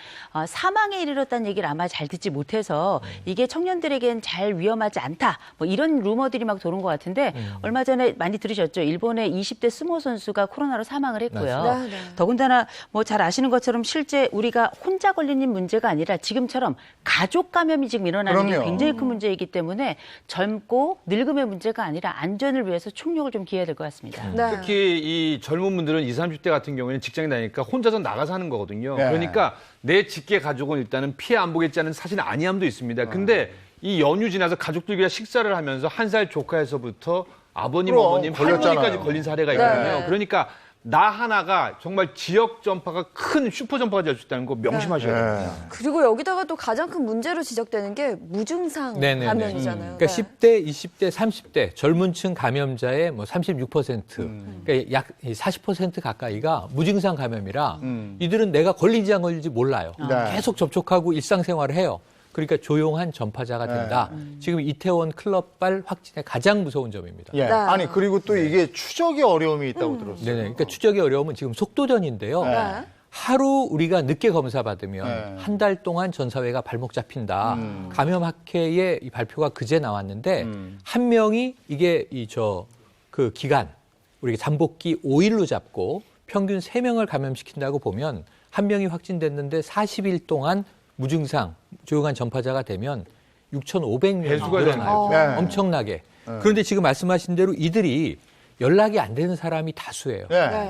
사망에 이르렀다는 얘기를 아마 잘 듣지 못해서 이게 청년들에겐 잘 위험하지 않다 뭐 이런 루머들이 막 도는 것 같은데 얼마 전에 많이 들으셨죠? 일본의 20대 스모 선수가 코로나로 사망을 했고요. 네, 네. 더군다나 뭐 잘 아시는 것처럼 실제 우리가 혼자 걸리는 문제가 아니라 지금처럼 가족 감염이 지금 일어나는 게 그럼요. 굉장히 큰 문제이기 때문에 젊고 늙음의 문제가 아니라 안전을 위해서 총력을 좀 기해야 될 것 같습니다. 네. 특히 이 젊은 분들은 20, 30대 같은 경우에는 직장에 다니니까 혼자서 나가서 하는 거거든요. 네. 그러니까 내 직계 가족은 일단은 피해 안 보겠지 않은 사실 아니함도 있습니다. 근데 이 연휴 지나서 가족들과 식사를 하면서 한 살 조카에서부터 아버님, 그럼, 어머님, 걸렸잖아요. 할머니까지 걸린 사례가 있거든요. 네. 그러니까 나 하나가 정말 지역 전파가 큰 슈퍼 전파가 될 수 있다는 거 명심하셔야 됩니다. 그리고 여기다가 또 가장 큰 문제로 지적되는 게 무증상 감염이잖아요. 그러니까 10대, 20대, 30대 젊은 층 감염자의 뭐 36%, 그러니까 약 40% 가까이가 무증상 감염이라 이들은 내가 걸리지 안 걸리지 몰라요. 계속 접촉하고 일상생활을 해요. 그러니까 조용한 전파자가 된다. 지금 이태원 클럽발 확진의 가장 무서운 점입니다. 예. 아니 그리고 또 이게 추적의 어려움이 있다고 들었어요. 네네. 그러니까 추적의 어려움은 지금 속도전인데요. 하루 우리가 늦게 검사 받으면 한 달 동안 전 사회가 발목 잡힌다. 감염 학회의 이 발표가 그제 나왔는데 한 명이 이게 그 기간 우리가 잠복기 5일로 잡고 평균 3명을 감염시킨다고 보면 한 명이 확진됐는데 40일 동안 무증상 조용한 전파자가 되면 6,500명이 늘어나요. 엄청나게. 그런데 지금 말씀하신 대로 이들이 연락이 안 되는 사람이 다수예요.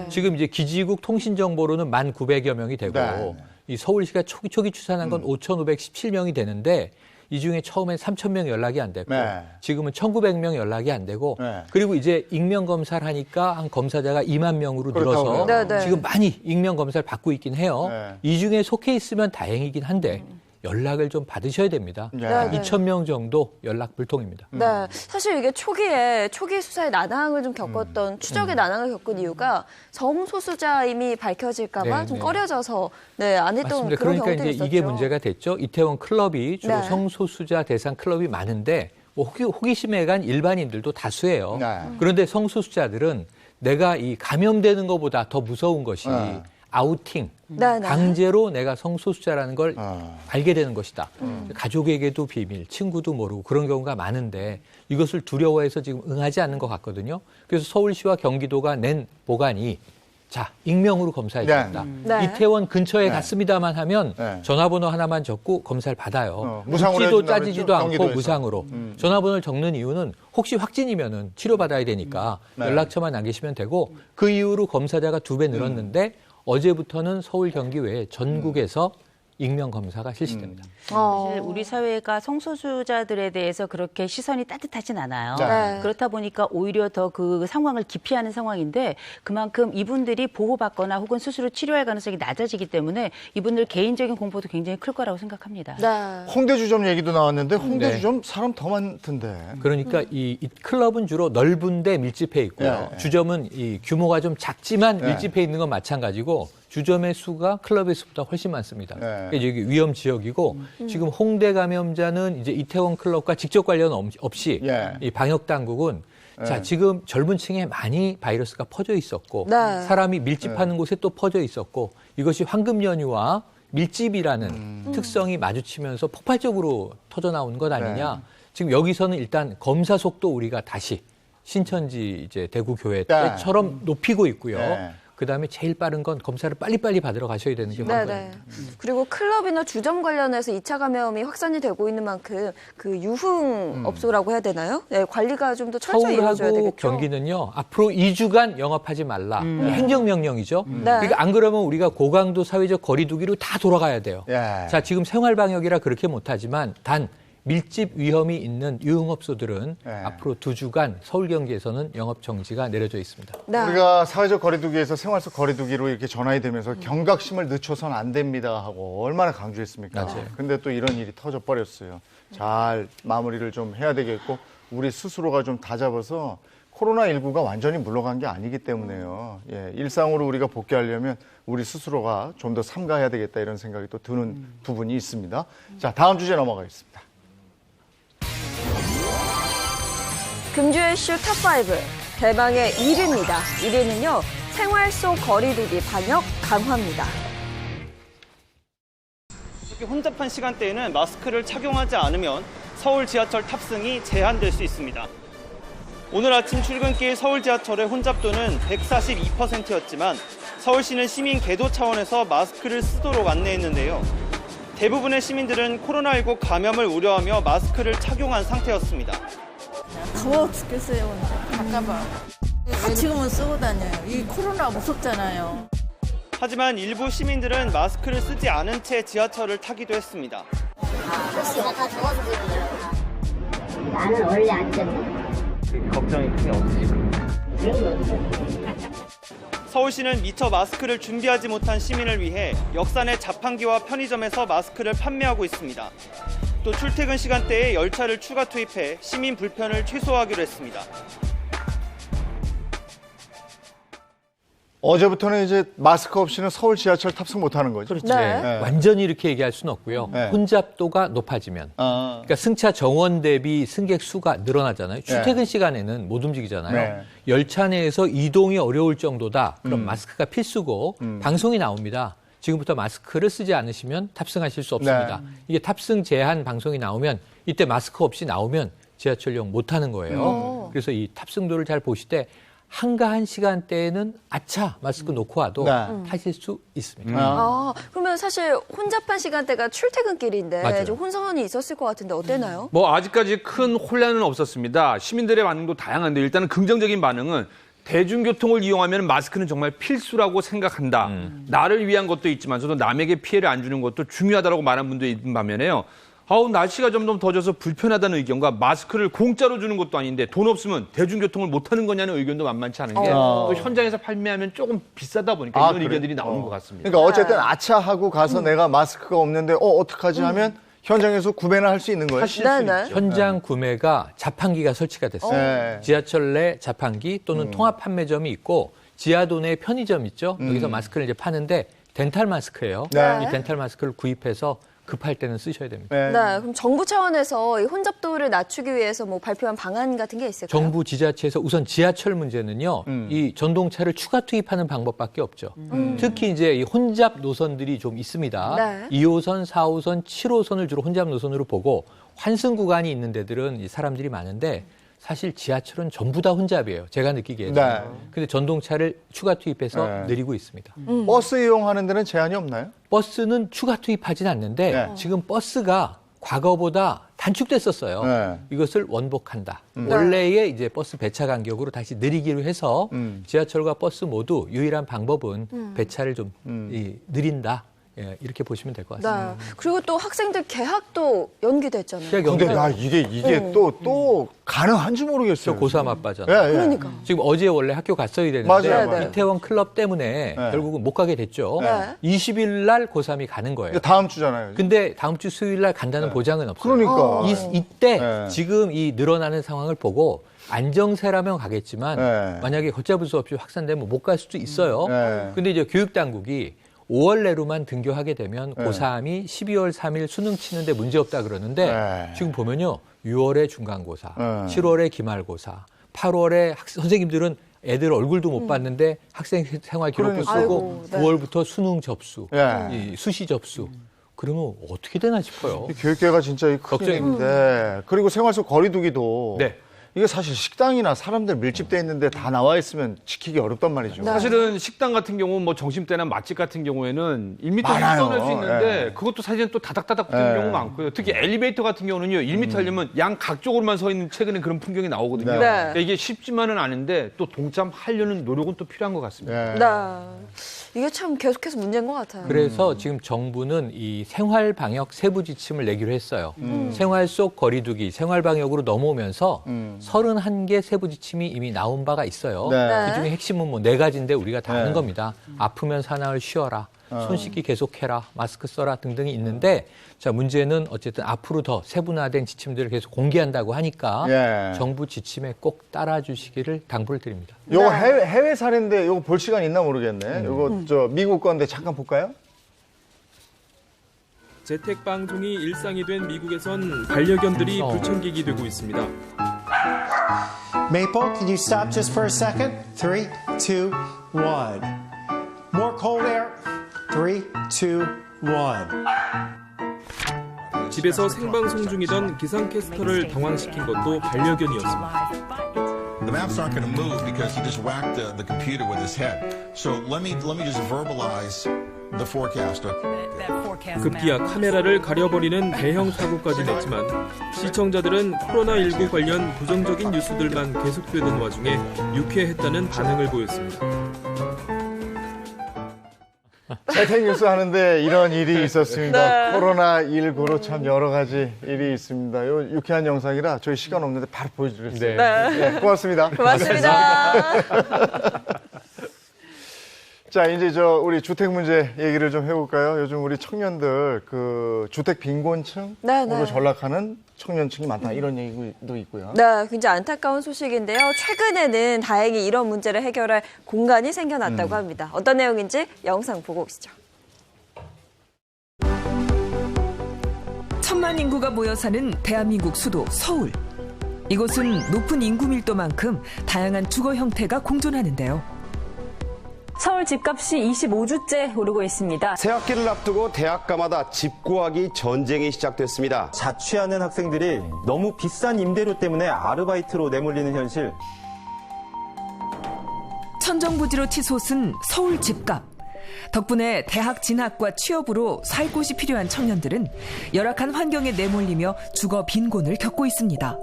지금 이제 기지국 통신정보로는 1,900여 명이 되고 이 서울시가 초기 추산한 건 5,517명이 되는데 이 중에 처음엔 3,000명 연락이 안 됐고 지금은 1,900명 연락이 안 되고 그리고 이제 익명검사를 하니까 한 검사자가 2만 명으로 늘어서 지금 많이 익명검사를 받고 있긴 해요. 이 중에 속해 있으면 다행이긴 한데 연락을 좀 받으셔야 됩니다. 2,000명 정도 연락 불통입니다. 네, 사실 이게 초기 수사의 난항을 좀 겪었던 추적의 난항을 겪은 이유가 성소수자임이 밝혀질까봐 좀 꺼려져서 안 했던 맞습니다. 그런 그러니까 경우들이 이제 있었죠. 이게 문제가 됐죠. 이태원 클럽이 주로 성소수자 대상 클럽이 많은데 뭐 호기심에 간 일반인들도 다수예요. 그런데 성소수자들은 내가 이 감염되는 것보다 더 무서운 것이 아우팅, 강제로 내가 성소수자라는 걸 알게 되는 것이다. 가족에게도 비밀, 친구도 모르고 그런 경우가 많은데 이것을 두려워해서 지금 응하지 않는 것 같거든요. 그래서 서울시와 경기도가 낸 보관이 익명으로 검사해 준다. 이태원 근처에 갔습니다만 하면 전화번호 하나만 적고 검사를 받아요. 묻지도 따지지도 않고 무상으로. 전화번호를 적는 이유는 혹시 확진이면은 치료받아야 되니까 연락처만 남기시면 되고 그 이후로 검사자가 2배 늘었는데 어제부터는 서울, 경기 외에 전국에서 익명 검사가 실시됩니다. 사실 우리 사회가 성소수자들에 대해서 그렇게 시선이 따뜻하진 않아요. 그렇다 보니까 오히려 더 그 상황을 기피하는 상황인데 그만큼 이분들이 보호받거나 혹은 스스로 치료할 가능성이 낮아지기 때문에 이분들 개인적인 공포도 굉장히 클 거라고 생각합니다. 홍대 주점 얘기도 나왔는데 홍대 주점 사람 더 많던데. 그러니까 이 클럽은 주로 넓은데 밀집해 있고요. 주점은 이 규모가 좀 작지만 밀집해 있는 건 마찬가지고 주점의 수가 클럽의 수보다 훨씬 많습니다. 여기 위험 지역이고 지금 홍대 감염자는 이제 이태원 클럽과 직접 관련 없이 이 방역 당국은 지금 젊은 층에 많이 바이러스가 퍼져 있었고 사람이 밀집하는 곳에 또 퍼져 있었고 이것이 황금 연휴와 밀집이라는 특성이 마주치면서 폭발적으로 터져 나온 것 아니냐. 지금 여기서는 일단 검사 속도 우리가 다시 신천지 이제 대구 교회 때처럼 높이고 있고요. 그다음에 제일 빠른 건 검사를 빨리빨리 받으러 가셔야 되는 게 맞거든요. 그리고 클럽이나 주점 관련해서 2차 감염이 확산이 되고 있는 만큼 그 유흥업소라고 해야 되나요? 관리가 좀 더 철저히 이루어져야 되겠죠. 서울하고 경기는요. 앞으로 2주간 영업하지 말라. 행정명령이죠. 그러니까 안 그러면 우리가 고강도 사회적 거리 두기로 다 돌아가야 돼요. 자, 지금 생활방역이라 그렇게 못하지만 단 밀집 위험이 있는 유흥업소들은 앞으로 2주간 서울 경기에서는 영업 정지가 내려져 있습니다. 우리가 사회적 거리두기에서 생활 속 거리두기로 이렇게 전환이 되면서 경각심을 늦춰서는 안 됩니다 하고 얼마나 강조했습니까? 근데 또 이런 일이 터져 버렸어요. 잘 마무리를 좀 해야 되겠고 우리 스스로가 좀 다잡아서 코로나19가 완전히 물러간 게 아니기 때문에요. 일상으로 우리가 복귀하려면 우리 스스로가 좀 더 삼가해야 되겠다 이런 생각이 또 드는 부분이 있습니다. 자, 다음 주제 넘어가겠습니다. 금주의 이슈 탑5 대망의 1위입니다. 1위는요. 생활 속 거리두기 방역 강화입니다. 이렇게 혼잡한 시간대에는 마스크를 착용하지 않으면 서울 지하철 탑승이 제한될 수 있습니다. 오늘 아침 출근길 서울 지하철의 혼잡도는 142%였지만 서울시는 시민 계도 차원에서 마스크를 쓰도록 안내했는데요. 대부분의 시민들은 코로나19 감염을 우려하며 마스크를 착용한 상태였습니다. 더워 죽겠어요. 잠깐만. 지금은 쓰고 다녀요. 이 코로나 무섭잖아요. 하지만 일부 시민들은 마스크를 쓰지 않은 채 지하철을 타기도 했습니다. 나는 원래 안 썼는데. 걱정이 크게 없으시죠? 서울시는 미처 마스크를 준비하지 못한 시민을 위해 역산의 자판기와 편의점에서 마스크를 판매하고 있습니다. 또 출퇴근 시간대에 열차를 추가 투입해 시민 불편을 최소화하기로 했습니다. 어제부터는 이제 마스크 없이는 서울 지하철 탑승 못하는 거죠. 그렇죠. 네. 완전히 이렇게 얘기할 수는 없고요. 네. 혼잡도가 높아지면, 그러니까 승차 정원 대비 승객 수가 늘어나잖아요. 출퇴근 시간에는 못 움직이잖아요. 네. 열차 내에서 이동이 어려울 정도다. 그럼 마스크가 필수고 방송이 나옵니다. 지금부터 마스크를 쓰지 않으시면 탑승하실 수 없습니다. 네. 이게 탑승 제한 방송이 나오면 이때 마스크 없이 나오면 지하철용 못하는 거예요. 그래서 이 탑승도를 잘 보시되 한가한 시간대에는 아차 마스크 놓고 와도 타실 수 있습니다. 그러면 사실 혼잡한 시간대가 출퇴근길인데 좀 혼선이 있었을 것 같은데 어땠나요? 뭐 아직까지 큰 혼란은 없었습니다. 시민들의 반응도 다양한데 일단은 긍정적인 반응은 대중교통을 이용하면 마스크는 정말 필수라고 생각한다. 나를 위한 것도 있지만서도 남에게 피해를 안 주는 것도 중요하다고 말한 분도 있는 반면에요. 날씨가 점점 더워져서 불편하다는 의견과 마스크를 공짜로 주는 것도 아닌데 돈 없으면 대중교통을 못 하는 거냐는 의견도 만만치 않은 게 또 현장에서 판매하면 조금 비싸다 보니까 이런 의견들이 나오는 것 같습니다. 그러니까 어쨌든 아차하고 가서 내가 마스크가 없는데 어떡하지 하면 현장에서 구매는 할 수 있는 거예요? 현장 구매가 자판기가 설치가 됐어요. 지하철 내 자판기 또는 통합 판매점이 있고 지하도 내 편의점 있죠. 여기서 마스크를 이제 파는데 덴탈 마스크예요. 이 덴탈 마스크를 구입해서 급할 때는 쓰셔야 됩니다. 네, 그럼 정부 차원에서 이 혼잡도를 낮추기 위해서 뭐 발표한 방안 같은 게 있을까요? 정부 지자체에서 우선 지하철 문제는요. 이 전동차를 추가 투입하는 방법밖에 없죠. 특히 이제 이 혼잡 노선들이 좀 있습니다. 2호선, 4호선, 7호선을 주로 혼잡 노선으로 보고 환승 구간이 있는 데들은 사람들이 많은데 사실 지하철은 전부 다 혼잡이에요. 제가 느끼기에는. 근데 전동차를 추가 투입해서 늘리고 있습니다. 버스 이용하는 데는 제한이 없나요? 버스는 추가 투입하진 않는데 지금 버스가 과거보다 단축됐었어요. 이것을 원복한다. 원래의 이제 버스 배차 간격으로 다시 늘리기로 해서 지하철과 버스 모두 유일한 방법은 배차를 좀 늘린다. 이렇게 보시면 될 것 같습니다. 그리고 또 학생들 개학도 연기됐잖아요. 근데 나 이게 또 가능한지 모르겠어요. 저 고3 아빠잖아요. 그러니까. 지금 어제 원래 학교 갔어야 되는데 맞아요. 이태원 클럽 때문에 결국은 못 가게 됐죠. 20일 날 고3이 가는 거예요. 다음 주잖아요. 근데 다음 주 수요일 날 간다는 보장은 없어요. 그러니까. 이때 지금 이 늘어나는 상황을 보고 안정세라면 가겠지만 만약에 걷잡을 수 없이 확산되면 못 갈 수도 있어요. 근데 이제 교육당국이 5월 내로만 등교하게 되면 고3이 12월 3일 수능 치는데 문제없다 그러는데 지금 보면요. 6월에 중간고사, 7월에 기말고사, 8월에 선생님들은 애들 얼굴도 못 봤는데 학생 생활 기록부 쓰고 9월부터 수능 접수, 이 수시 접수. 그러면 어떻게 되나 싶어요. 교육계가 진짜 걱정인데 그리고 생활 속 거리두기도 이게 사실 식당이나 사람들 밀집돼 있는데 다 나와 있으면 지키기 어렵단 말이죠. 사실은 식당 같은 경우 뭐 점심때나 맛집 같은 경우에는 1m 떠날 수 있는데 그것도 사실은 또 다닥다닥 붙는 경우가 많고요. 특히 엘리베이터 같은 경우는요. 1m 하려면 양 각쪽으로만 서 있는 최근에 그런 풍경이 나오거든요. 그러니까 이게 쉽지만은 않은데 또 동참하려는 노력은 또 필요한 것 같습니다. 이게 참 계속해서 문제인 것 같아요. 그래서 지금 정부는 이 생활 방역 세부 지침을 내기로 했어요. 생활 속 거리두기, 생활 방역으로 넘어오면서 31개 세부 지침이 이미 나온 바가 있어요. 그중에 핵심은 뭐 4가지인데 우리가 다 아는 겁니다. 아프면 사나흘 쉬어라, 손 씻기 계속해라, 마스크 써라 등등이 있는데 자 문제는 어쨌든 앞으로 더 세분화된 지침들을 계속 공개한다고 하니까 정부 지침에 꼭 따라주시기를 당부를 드립니다. 요거 해외 사례인데 요거 볼 시간 있나 모르겠네. 요거 저 미국 건데 잠깐 볼까요? 재택 방송이 일상이 된 미국에선 반려견들이 불청객이 되고 있습니다. Maple, can you stop just for a second? 3, 2, 1. More cold air. 3, 2, 1. 집에서 생방송 중이던 기상캐스터를 당황시킨 것도 반려견이었습니다. The maps aren't going to move because he just whacked the computer with his head. So let me just verbalize the forecaster. 급기야 카메라를 가려버리는 대형 사고까지 냈지만 시청자들은 코로나19 관련 부정적인 뉴스들만 계속되던 와중에 유쾌했다는 반응을 보였습니다. 재택 뉴스 하는데 이런 일이 있었습니다. 코로나19로 참 여러 가지 일이 있습니다. 요 유쾌한 영상이라 저희 시간 없는데 바로 보여드리겠습니다. 고맙습니다. 고맙습니다. 자, 이제 우리 주택 문제 얘기를 좀 해볼까요? 요즘 우리 청년들 그 주택 빈곤층으로 전락하는 청년층이 많다 이런 얘기도 있고요. 네, 굉장히 안타까운 소식인데요. 최근에는 다행히 이런 문제를 해결할 공간이 생겨났다고 합니다. 어떤 내용인지 영상 보고 오시죠. 1,000만 인구가 모여 사는 대한민국 수도 서울. 이곳은 높은 인구 밀도만큼 다양한 주거 형태가 공존하는데요. 서울 집값이 25주째 오르고 있습니다. 새학기를 앞두고 대학가마다 집 구하기 전쟁이 시작됐습니다. 자취하는 학생들이 너무 비싼 임대료 때문에 아르바이트로 내몰리는 현실. 천정부지로 치솟은 서울 집값. 덕분에 대학 진학과 취업으로 살 곳이 필요한 청년들은 열악한 환경에 내몰리며 주거 빈곤을 겪고 있습니다.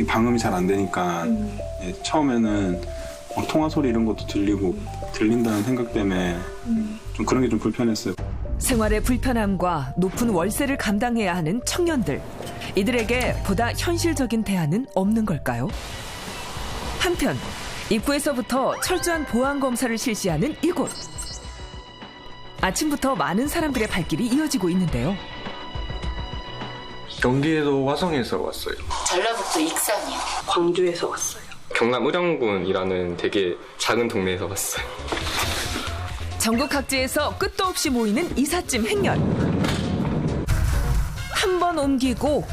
방음이 잘 안 되니까 처음에는 통화 소리 이런 것도 들린다는 생각 때문에 좀 그런 게 좀 불편했어요. 생활의 불편함과 높은 월세를 감당해야 하는 청년들. 이들에게 보다 현실적인 대안은 없는 걸까요? 한편 입구에서부터 철저한 보안 검사를 실시하는 이곳. 아침부터 많은 사람들의 발길이 이어지고 있는데요. 경기도 화성에서 왔어요. 전라북도 익산이요. 광주에서 왔어요. 경남 의령군이라는 되게 작은 동네에서 왔어요. 전국 각지에서 끝도 없이 모이는 이삿짐 행렬. 한 번 옮기고,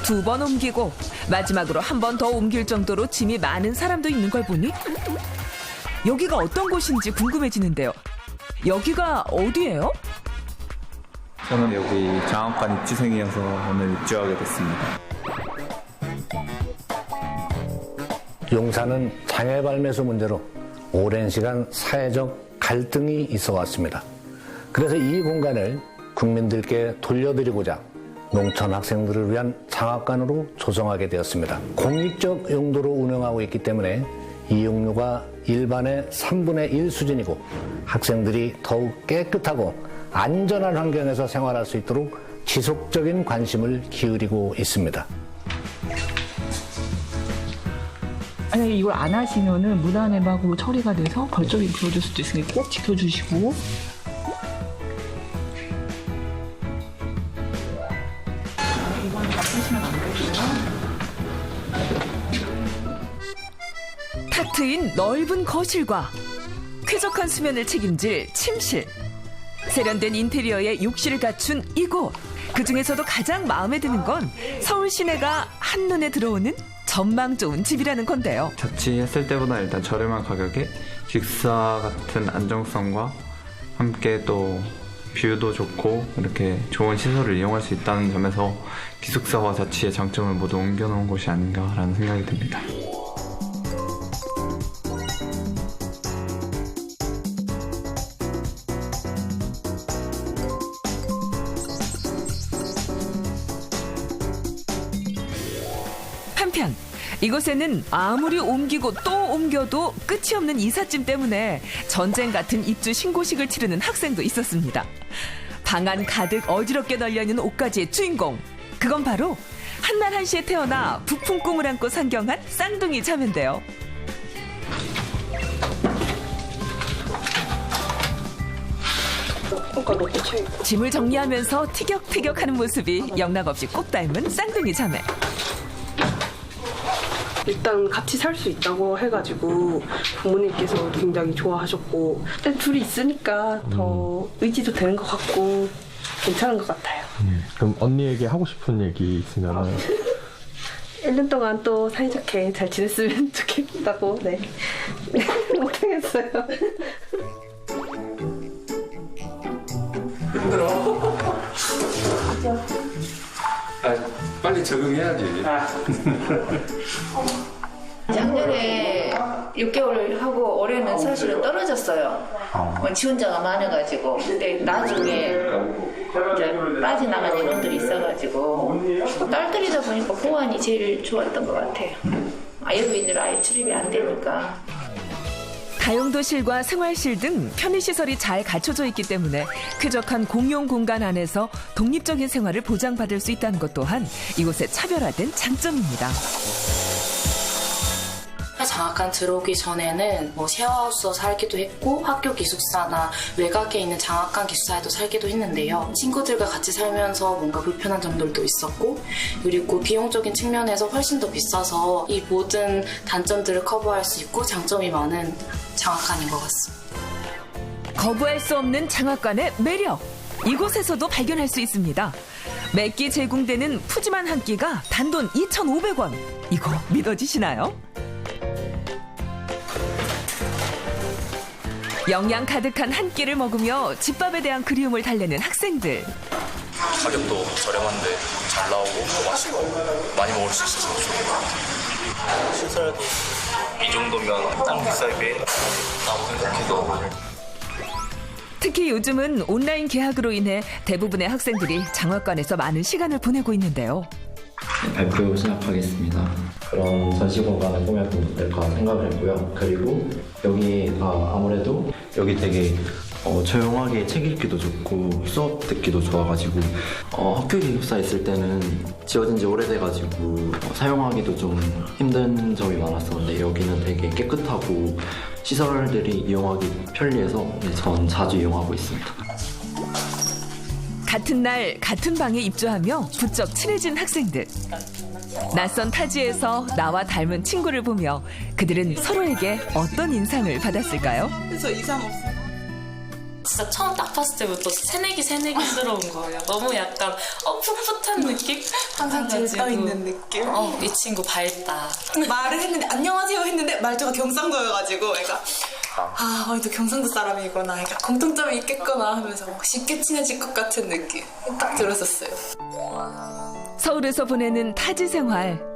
2번 옮기고, 마지막으로 한 번 더 옮길 정도로 짐이 많은 사람도 있는 걸 보니 여기가 어떤 곳인지 궁금해지는데요. 여기가 어디예요? 저는 여기 장학관 입주생이어서 오늘 입주하게 됐습니다. 용산은 장애 발매수 문제로 오랜 시간 사회적 갈등이 있어 왔습니다. 그래서 이 공간을 국민들께 돌려드리고자 농촌 학생들을 위한 장학관으로 조성하게 되었습니다. 공익적 용도로 운영하고 있기 때문에 이용료가 일반의 3분의 1 수준이고 학생들이 더욱 깨끗하고 안전한 환경에서 생활할 수 있도록 지속적인 관심을 기울이고 있습니다. 만약에 이걸 안 하시면은 무단해박으로 처리가 돼서 벌점이 부러질 수도 있으니까 꼭 지켜주시고. 이건 다 쓰시면 안 되고요. 탁 트인 넓은 거실과 쾌적한 수면을 책임질 침실. 세련된 인테리어에 욕실을 갖춘 이곳. 그중에서도 가장 마음에 드는 건 서울 시내가 한눈에 들어오는 전망 좋은 집이라는 건데요. 자취했을 때보다 일단 저렴한 가격에 기숙사 같은 안정성과 함께 또 뷰도 좋고 이렇게 좋은 시설을 이용할 수 있다는 점에서 기숙사와 자취의 장점을 모두 옮겨놓은 곳이 아닌가라는 생각이 듭니다. 한편 이곳에는 아무리 옮기고 또 옮겨도 끝이 없는 이삿짐 때문에 전쟁 같은 입주 신고식을 치르는 학생도 있었습니다. 방 안 가득 어지럽게 널려있는 옷가지의 주인공. 그건 바로 한날 한시에 태어나 부푼 꿈을 안고 상경한 쌍둥이 자매인데요. 짐을 정리하면서 티격태격하는 모습이 영락없이 꼭 닮은 쌍둥이 자매. 일단 같이 살 수 있다고 해가지고 부모님께서 굉장히 좋아하셨고 일단 둘이 있으니까 더 의지도 되는 것 같고 괜찮은 것 같아요. 그럼 언니에게 하고 싶은 얘기 있으면 1년 동안 또 사이좋게 잘 지냈으면 좋겠다고 네 못하겠어요. 힘들어. 빨리 적응해야지. 작년에 6개월 하고 올해는 사실은 떨어졌어요. 지 혼자가 많아가지고. 근데 나중에 이제 빠져나간 인원들이 있어가지고 딸들이다 보니까 보안이 제일 좋았던 것 같아요. 아이들은 아예 출입이 안 되니까. 다용도실과 생활실 등 편의시설이 잘 갖춰져 있기 때문에 쾌적한 공용 공간 안에서 독립적인 생활을 보장받을 수 있다는 것 또한 이곳의 차별화된 장점입니다. 장학관 들어오기 전에는 뭐 쉐어하우스에 살기도 했고 학교 기숙사나 외곽에 있는 장학관 기숙사에도 살기도 했는데요. 친구들과 같이 살면서 뭔가 불편한 점들도 있었고 그리고 비용적인 측면에서 훨씬 더 비싸서 이 모든 단점들을 커버할 수 있고 장점이 많은 장학관인 것 같습니다. 거부할 수 없는 장학관의 매력. 이곳에서도 발견할 수 있습니다. 매끼 제공되는 푸짐한 한 끼가 단돈 2,500원. 이거 믿어지시나요? 영양 가득한 한 끼를 먹으며 집밥에 대한 그리움을 달래는 학생들. 가격도 저렴한데 잘 나오고 맛있고 많이 먹을 수 있어서 좋은 것 같아요. 시설도 이 정도면 딱 비싸게 나고 생각해도. 특히 요즘은 온라인 개학으로 인해 대부분의 학생들이 장학관에서 많은 시간을 보내고 있는데요. 발표 진학하겠습니다. 그런 전시 공간을 꾸며도 될까 생각을 했고요. 그리고 여기 아무래도 여기 되게 조용하게 책 읽기도 좋고 수업 듣기도 좋아가지고 학교 기숙사 있을 때는 지어진 지 오래돼가지고 사용하기도 좀 힘든 점이 많았었는데 여기는 되게 깨끗하고 시설들이 이용하기 편리해서 전 자주 이용하고 있습니다. 같은 날 같은 방에 입주하며 부쩍 친해진 학생들. 낯선 타지에서 나와 닮은 친구를 보며 그들은 서로에게 어떤 인상을 받았을까요? 그래서 이상 없어요. 진짜 처음 딱 봤을 때부터 새내기스러운 거예요. 너무 약간 풋풋한 느낌? 항상 들떠있는 느낌? 이 친구 밝다. 말을 했는데 안녕하세요 했는데 말투가 경상도여가지고 애가 또 경상도 사람이구나. 그러니까 공통점이 있겠구나 하면서 쉽게 친해질 것 같은 느낌 딱 들었었어요. 서울에서 보내는 타지 생활.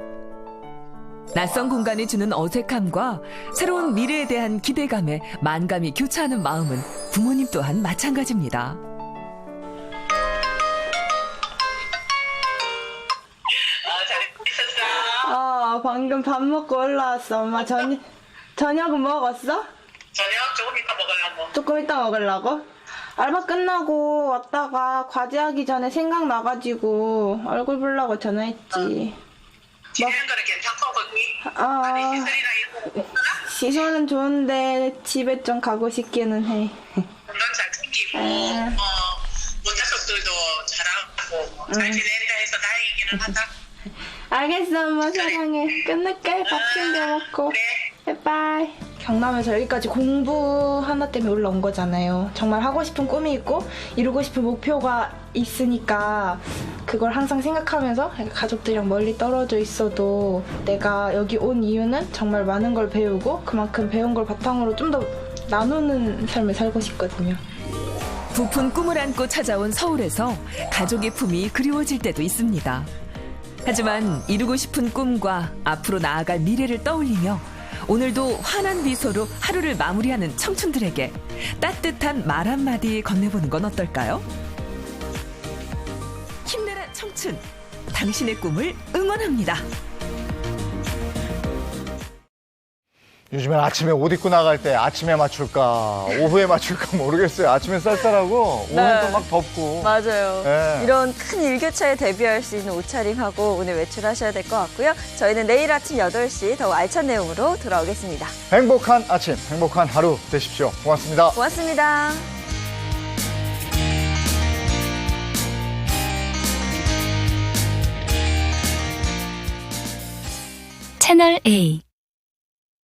낯선 공간이 주는 어색함과 새로운 미래에 대한 기대감에 만감이 교차하는 마음은 부모님 또한 마찬가지입니다. 방금 밥 먹고 올라왔어. 엄마 저녁은 먹었어? 저녁 조금 이따 먹으려고. 조금 이따 먹으려고? 알바 끝나고 왔다가 과제하기 전에 생각나가지고 얼굴 보려고 전화했지. 지내는 거는 괜찮고 거기? 아니 시설이나 이런 거 없나? 시설은 좋은데 집에 좀 가고 싶기는 해. 넌 잘 챙기고 몬자석들도 잘하고 잘 지낸다 해서 다행이기는 하다. 알겠어 엄마 사랑해. 끝낼게. 밥 챙겨 먹고. 바이바이. 경남에서 여기까지 공부 하나 때문에 올라온 거잖아요. 정말 하고 싶은 꿈이 있고 이루고 싶은 목표가 있으니까 그걸 항상 생각하면서 가족들이랑 멀리 떨어져 있어도 내가 여기 온 이유는 정말 많은 걸 배우고 그만큼 배운 걸 바탕으로 좀 더 나누는 삶을 살고 싶거든요. 부푼 꿈을 안고 찾아온 서울에서 가족의 품이 그리워질 때도 있습니다. 하지만 이루고 싶은 꿈과 앞으로 나아갈 미래를 떠올리며 오늘도 환한 미소로 하루를 마무리하는 청춘들에게 따뜻한 말 한마디 건네보는 건 어떨까요? 힘내라 청춘, 당신의 꿈을 응원합니다. 요즘엔 아침에 옷 입고 나갈 때 아침에 맞출까 오후에 맞출까 모르겠어요. 아침엔 쌀쌀하고 오후엔 또 막 덥고. 맞아요. 네. 이런 큰 일교차에 대비할 수 있는 옷차림하고 오늘 외출하셔야 될 것 같고요. 저희는 내일 아침 8시 더욱 알찬 내용으로 돌아오겠습니다. 행복한 아침, 행복한 하루 되십시오. 고맙습니다. 고맙습니다. 채널 A